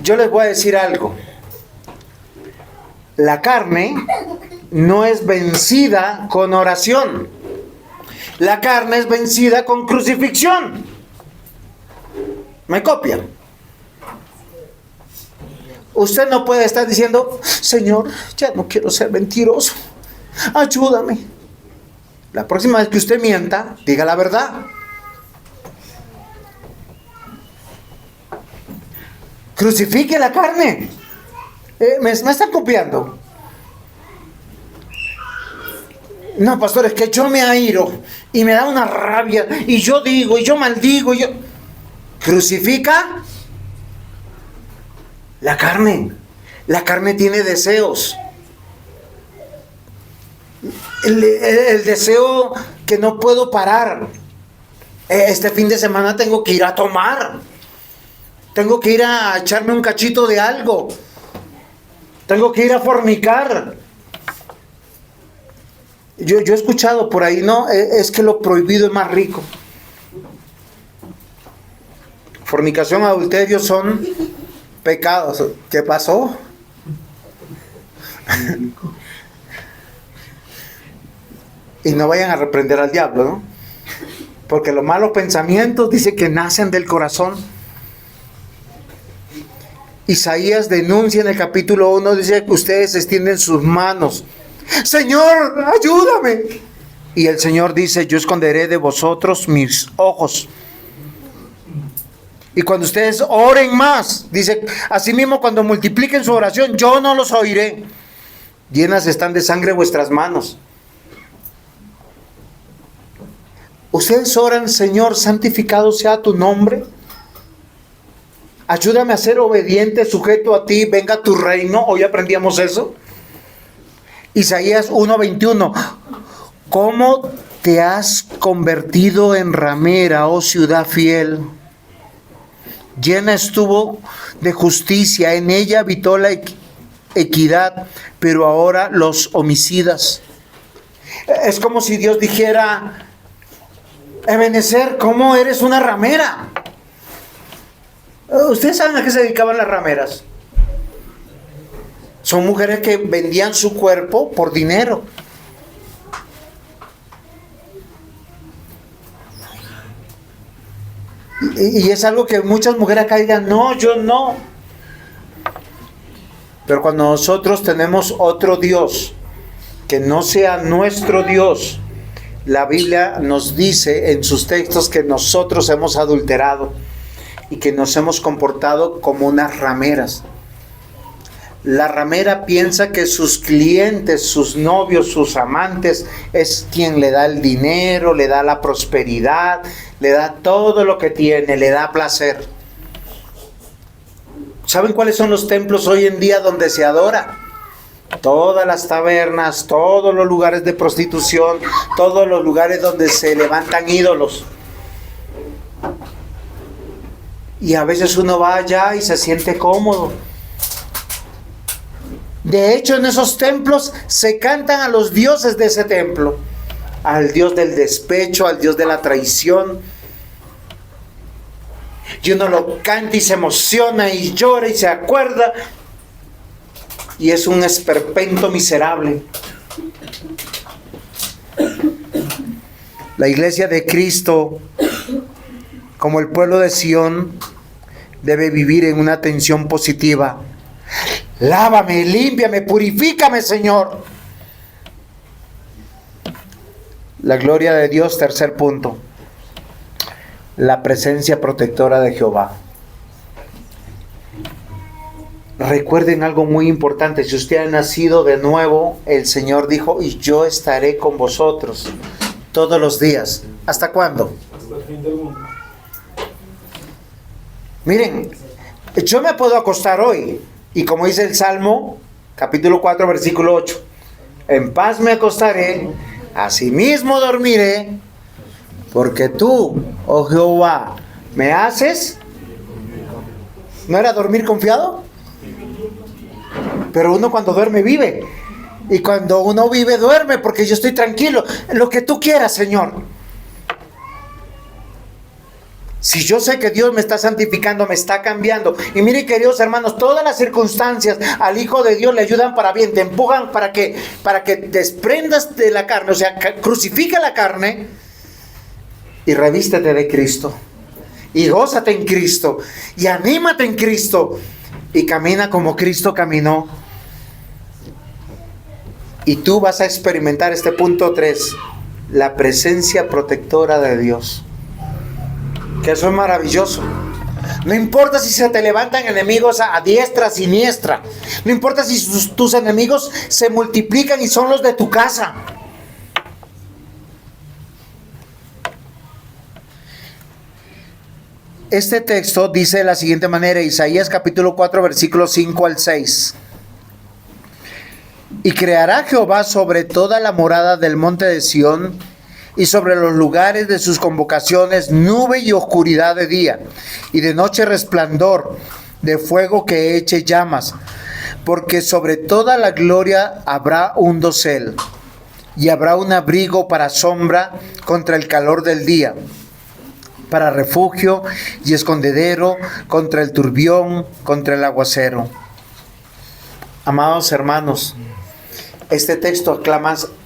Yo les voy a decir algo. La carne no es vencida con oración. La carne es vencida con crucifixión. ¿Me copian? Usted no puede estar diciendo: Señor, ya no quiero ser mentiroso, ayúdame. La próxima vez que usted mienta, diga la verdad. Crucifique la carne. ¿Me están copiando? No, pastor, es que yo me airo y me da una rabia y yo digo y yo maldigo. Crucifica la carne. La carne tiene deseos. El deseo que no puedo parar. Este fin de semana tengo que ir a tomar. Tengo que ir a echarme un cachito de algo. Tengo que ir a fornicar. Yo he escuchado por ahí, no, es que lo prohibido es más rico. Fornicación, adulterio son pecados. ¿Qué pasó? Y no vayan a reprender al diablo, ¿no? Porque los malos pensamientos dice que nacen del corazón. Isaías denuncia en el capítulo 1, dice que ustedes extienden sus manos. Señor, ayúdame. Y el Señor dice: yo esconderé de vosotros mis ojos. Y cuando ustedes oren más, dice, asimismo cuando multipliquen su oración, yo no los oiré. Llenas están de sangre vuestras manos. Ustedes oran: Señor, santificado sea tu nombre. Ayúdame a ser obediente, sujeto a ti, venga tu reino. Hoy aprendíamos eso. Isaías 1:21. ¿Cómo te has convertido en ramera, oh ciudad fiel? Llena estuvo de justicia, en ella habitó la equidad, pero ahora los homicidas. Es como si Dios dijera: Ebenezer, ¿cómo eres una ramera? ¿Ustedes saben a qué se dedicaban las rameras? Son mujeres que vendían su cuerpo por dinero. Y es algo que muchas mujeres acá digan: no, yo no. Pero cuando nosotros tenemos otro Dios que no sea nuestro Dios, la Biblia nos dice en sus textos que nosotros hemos adulterado y que nos hemos comportado como unas rameras. La ramera piensa que sus clientes, sus novios, sus amantes es quien le da el dinero, le da la prosperidad, le da todo lo que tiene, le da placer. ¿Saben cuáles son los templos hoy en día donde se adora? Todas las tabernas, todos los lugares de prostitución, todos los lugares donde se levantan ídolos. Y a veces uno va allá y se siente cómodo. De hecho, en esos templos se cantan a los dioses de ese templo. Al dios del despecho, al dios de la traición. Y uno lo canta y se emociona y llora y se acuerda. Y es un esperpento miserable. La iglesia de Cristo, como el pueblo de Sión, debe vivir en una tensión positiva. Lávame, límpiame, purifícame, Señor. La gloria de Dios, tercer punto. La presencia protectora de Jehová. Recuerden algo muy importante: si usted ha nacido de nuevo, el Señor dijo: y yo estaré con vosotros todos los días. ¿Hasta cuándo? Hasta el fin del mundo. Miren, yo me puedo acostar hoy, y como dice el Salmo, capítulo 4, versículo 8, en paz me acostaré, asimismo dormiré, porque tú, oh Jehová, me haces. ¿No era dormir confiado? Pero uno cuando duerme vive. Y cuando uno vive duerme, porque yo estoy tranquilo. Lo que tú quieras, Señor. Si yo sé que Dios me está santificando, me está cambiando. Y miren, queridos hermanos, todas las circunstancias al Hijo de Dios le ayudan para bien. Te empujan para que desprendas de la carne. O sea, crucifica la carne y revístete de Cristo. Y gózate en Cristo. Y anímate en Cristo. Y camina como Cristo caminó. Y tú vas a experimentar este punto 3. La presencia protectora de Dios. Que eso es maravilloso. No importa si se te levantan enemigos a diestra, a siniestra. No importa si tus enemigos se multiplican y son los de tu casa. Este texto dice de la siguiente manera, Isaías capítulo 4, versículos 5 al 6. Y creará Jehová sobre toda la morada del monte de Sión y sobre los lugares de sus convocaciones nube y oscuridad de día, y de noche resplandor de fuego que eche llamas, porque sobre toda la gloria habrá un dosel, y habrá un abrigo para sombra contra el calor del día, para refugio y escondedero contra el turbión, contra el aguacero. Amados hermanos, este texto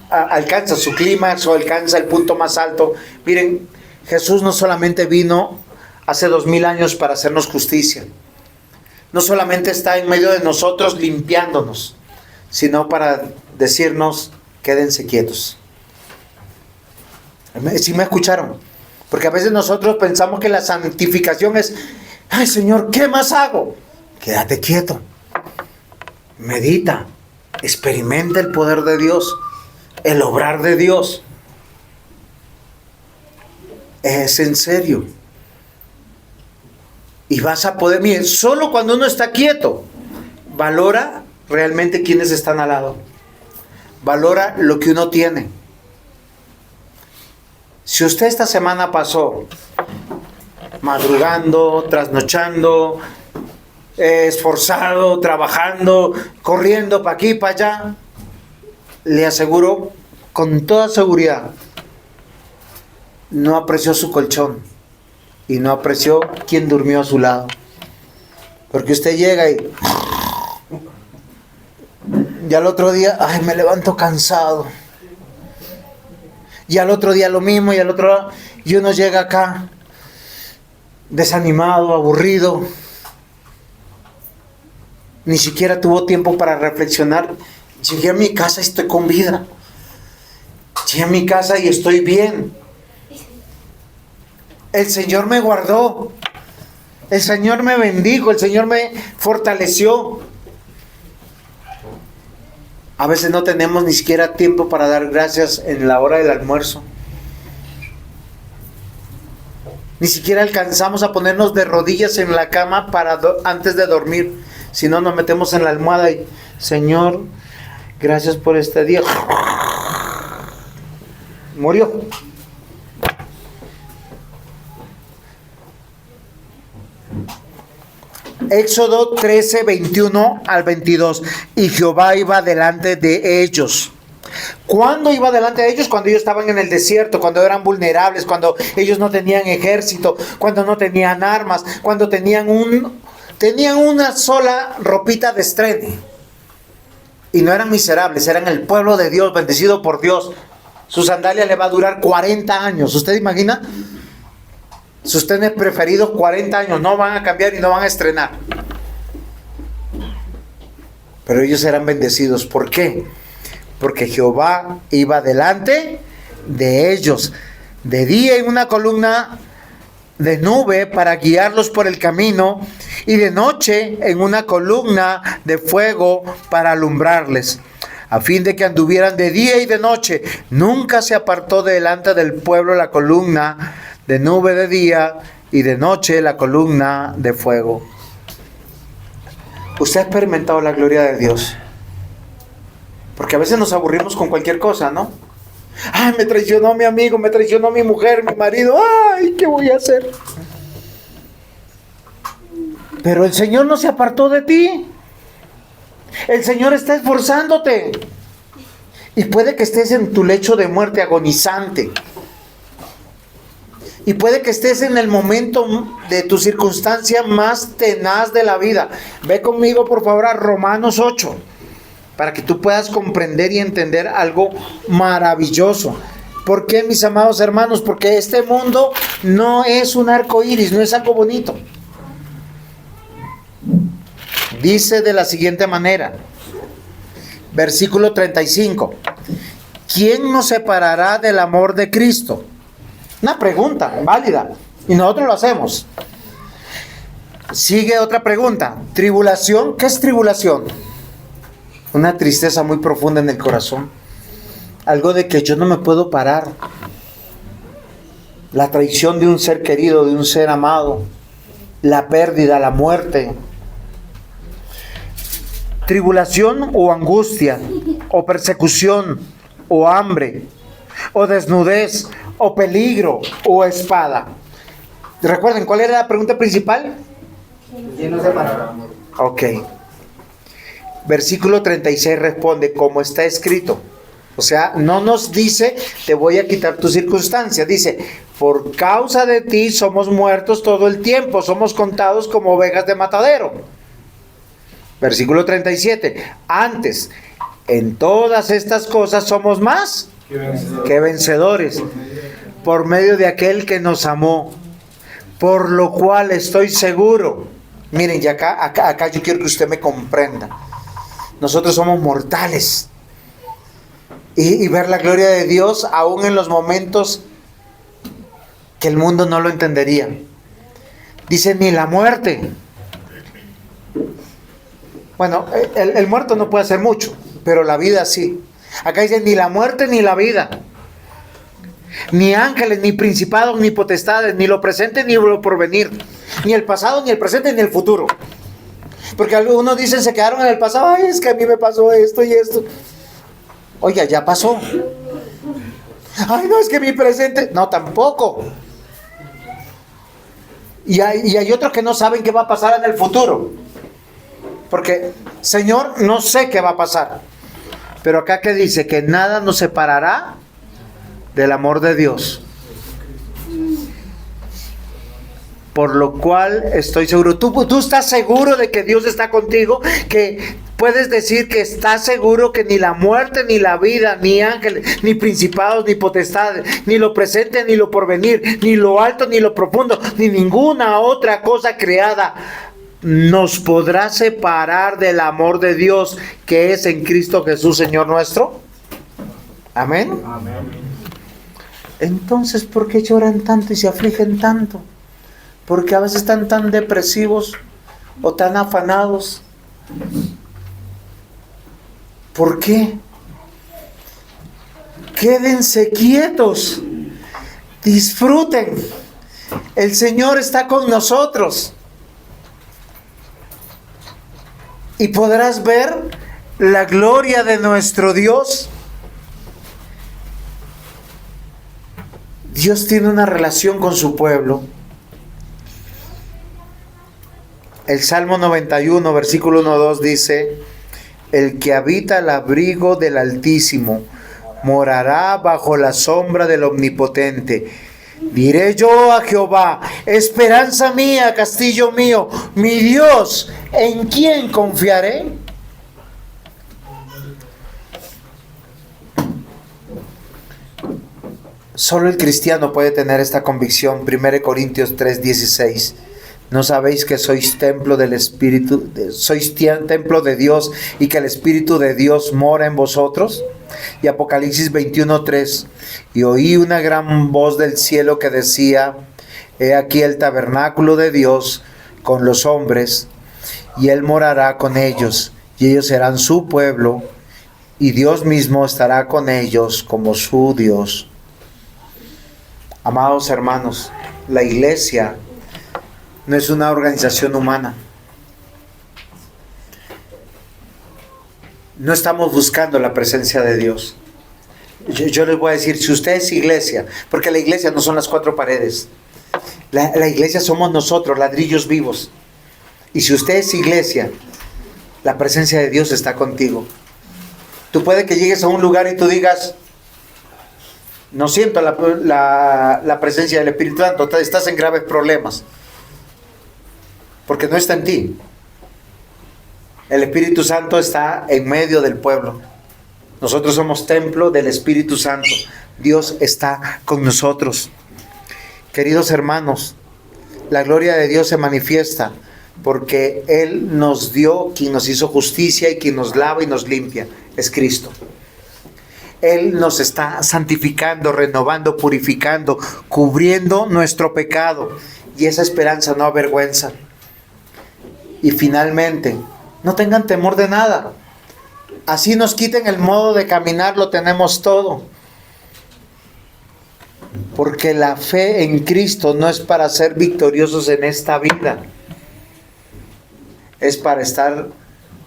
alcanza su clímax o alcanza el punto más alto. Miren, Jesús no solamente vino hace 2000 años para hacernos justicia, no solamente está en medio de nosotros limpiándonos, sino para decirnos: quédense quietos. ¿Sí me escucharon? Porque a veces nosotros pensamos que la santificación es: ay, Señor, ¿qué más hago? Quédate quieto, medita, experimenta el poder de Dios, el obrar de Dios. Es en serio. Y vas a poder, miren, solo cuando uno está quieto, valora realmente quienes están al lado. Valora lo que uno tiene. Si usted esta semana pasó madrugando, trasnochando, esforzado, trabajando, corriendo para aquí, para allá, le aseguro con toda seguridad, no apreció su colchón y no apreció quien durmió a su lado. Porque usted llega y ya al otro día, ay, me levanto cansado. Y al otro día lo mismo, y al otro, y uno llega acá desanimado, aburrido. Ni siquiera tuvo tiempo para reflexionar. Llegué a mi casa y estoy con vida. Llegué a mi casa y estoy bien. El Señor me guardó. El Señor me bendijo. El Señor me fortaleció. A veces no tenemos ni siquiera tiempo para dar gracias en la hora del almuerzo. Ni siquiera alcanzamos a ponernos de rodillas en la cama antes de dormir. Si no, nos metemos en la almohada y, Señor, gracias por este día. Murió. Éxodo 13, 21 al 22. Y Jehová iba delante de ellos. ¿Cuándo iba delante de ellos? Cuando ellos estaban en el desierto, cuando eran vulnerables, cuando ellos no tenían ejército, cuando no tenían armas, cuando tenían una sola ropita de estreno. Y no eran miserables, eran el pueblo de Dios, bendecido por Dios. Su sandalia le va a durar 40 años. ¿Usted imagina? Sus tenis preferidos 40 años, no van a cambiar y no van a estrenar. Pero ellos eran bendecidos. ¿Por qué? Porque Jehová iba delante de ellos, de día en una columna de nube para guiarlos por el camino, y de noche en una columna de fuego para alumbrarles, a fin de que anduvieran de día y de noche. Nunca se apartó delante del pueblo la columna de nube de día, y de noche la columna de fuego. ¿Usted ha experimentado la gloria de Dios? Porque a veces nos aburrimos con cualquier cosa, ¿no? Ay, me traicionó mi amigo, me traicionó mi mujer, mi marido. Ay, ¿qué voy a hacer? Pero el Señor no se apartó de ti. El Señor está esforzándote. Y puede que estés en tu lecho de muerte agonizante. Y puede que estés en el momento de tu circunstancia más tenaz de la vida. Ve conmigo, por favor, a Romanos 8. Para que tú puedas comprender y entender algo maravilloso. ¿Por qué, mis amados hermanos? Porque este mundo no es un arco iris, no es algo bonito. Dice de la siguiente manera, versículo 35. ¿Quién nos separará del amor de Cristo? Una pregunta válida, y nosotros lo hacemos. Sigue otra pregunta. ¿Tribulación? ¿Qué es tribulación? Una tristeza muy profunda en el corazón. Algo de que yo no me puedo parar. La traición de un ser querido, de un ser amado. La pérdida, la muerte. Tribulación o angustia, o persecución, o hambre, o desnudez, o peligro, o espada. ¿Recuerden cuál era la pregunta principal? ¿Quién nos separará? Ok. Versículo 36 responde, como está escrito. O sea, no nos dice, te voy a quitar tu circunstancia. Dice, por causa de ti somos muertos todo el tiempo, somos contados como ovejas de matadero. Versículo 37. Antes, en todas estas cosas somos más que vencedores, por medio de aquel que nos amó. Por lo cual estoy seguro. Miren, y acá yo quiero que usted me comprenda. Nosotros somos mortales. Y ver la gloria de Dios aún en los momentos que el mundo no lo entendería. Dice, ni la muerte. Bueno, el muerto no puede hacer mucho, pero la vida sí. Acá dice, ni la muerte ni la vida, ni ángeles, ni principados, ni potestades, ni lo presente, ni lo porvenir, ni el pasado, ni el presente, ni el futuro. Porque algunos dicen, se quedaron en el pasado, ay, es que a mí me pasó esto y esto. Oiga, ya pasó. Ay, no, es que mi presente, no, tampoco. Y hay otros que no saben qué va a pasar en el futuro. Porque, Señor, no sé qué va a pasar. Pero acá que dice que nada nos separará del amor de Dios. Por lo cual estoy seguro. ¿Tú estás seguro de que Dios está contigo? Que puedes decir que estás seguro que ni la muerte, ni la vida, ni ángeles, ni principados, ni potestades, ni lo presente, ni lo porvenir, ni lo alto, ni lo profundo, ni ninguna otra cosa creada nos podrá separar del amor de Dios que es en Cristo Jesús, Señor nuestro. Amén. Amén. Entonces, ¿por qué lloran tanto y se afligen tanto? Porque a veces están tan depresivos o tan afanados. ¿Por qué? Quédense quietos. Disfruten. El Señor está con nosotros. Y podrás ver la gloria de nuestro Dios. Dios tiene una relación con su pueblo. El Salmo 91, versículo 1-2 dice: el que habita el abrigo del Altísimo morará bajo la sombra del Omnipotente. Diré yo a Jehová, esperanza mía, castillo mío, mi Dios, ¿en quién confiaré? Solo el cristiano puede tener esta convicción. 1 Corintios 3:16. ¿No sabéis que sois templo del Espíritu, sois templo de Dios y que el Espíritu de Dios mora en vosotros? Y Apocalipsis 21:3. Y oí una gran voz del cielo que decía: he aquí el tabernáculo de Dios con los hombres, y Él morará con ellos, y ellos serán su pueblo, y Dios mismo estará con ellos como su Dios. Amados hermanos, la iglesia no es una organización humana. No estamos buscando la presencia de Dios. Yo les voy a decir, si usted es iglesia, porque la iglesia no son las cuatro paredes. La iglesia somos nosotros, ladrillos vivos. Y si usted es iglesia, la presencia de Dios está contigo. Tú puede que llegues a un lugar y tú digas: no siento la presencia del Espíritu Santo, estás en graves problemas. Porque no está en ti. El Espíritu Santo está en medio del pueblo. Nosotros somos templo del Espíritu Santo. Dios está con nosotros. Queridos hermanos, la gloria de Dios se manifiesta porque Él nos dio, quien nos hizo justicia y quien nos lava y nos limpia, es Cristo. Él nos está santificando, renovando, purificando, cubriendo nuestro pecado. Y esa esperanza no avergüenza. Y finalmente, no tengan temor de nada. Así nos quiten el modo de caminar, lo tenemos todo. Porque la fe en Cristo no es para ser victoriosos en esta vida. Es para estar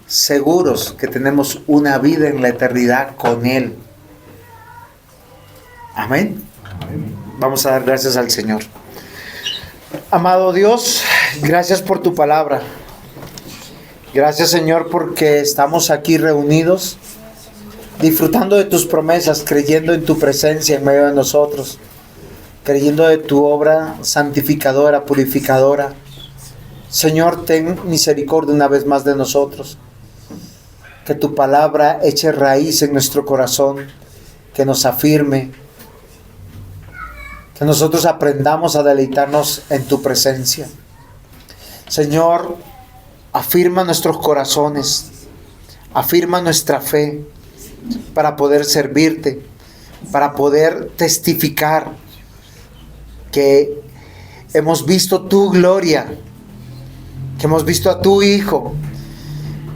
seguros que tenemos una vida en la eternidad con Él. Amén. Vamos a dar gracias al Señor. Amado Dios, gracias por tu palabra. Gracias, Señor, porque estamos aquí reunidos, disfrutando de tus promesas, creyendo en tu presencia en medio de nosotros, creyendo de tu obra santificadora, purificadora. Señor, ten misericordia una vez más de nosotros. Que tu palabra eche raíz en nuestro corazón, que nos afirme, que nosotros aprendamos a deleitarnos en tu presencia. Señor, afirma nuestros corazones, afirma nuestra fe para poder servirte, para poder testificar que hemos visto tu gloria, que hemos visto a tu Hijo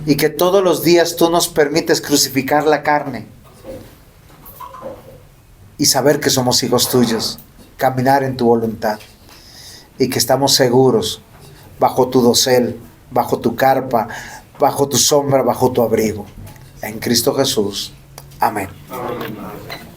y que todos los días tú nos permites crucificar la carne y saber que somos hijos tuyos, caminar en tu voluntad y que estamos seguros bajo tu dosel, bajo tu carpa, bajo tu sombra, bajo tu abrigo. En Cristo Jesús. Amén. Amén.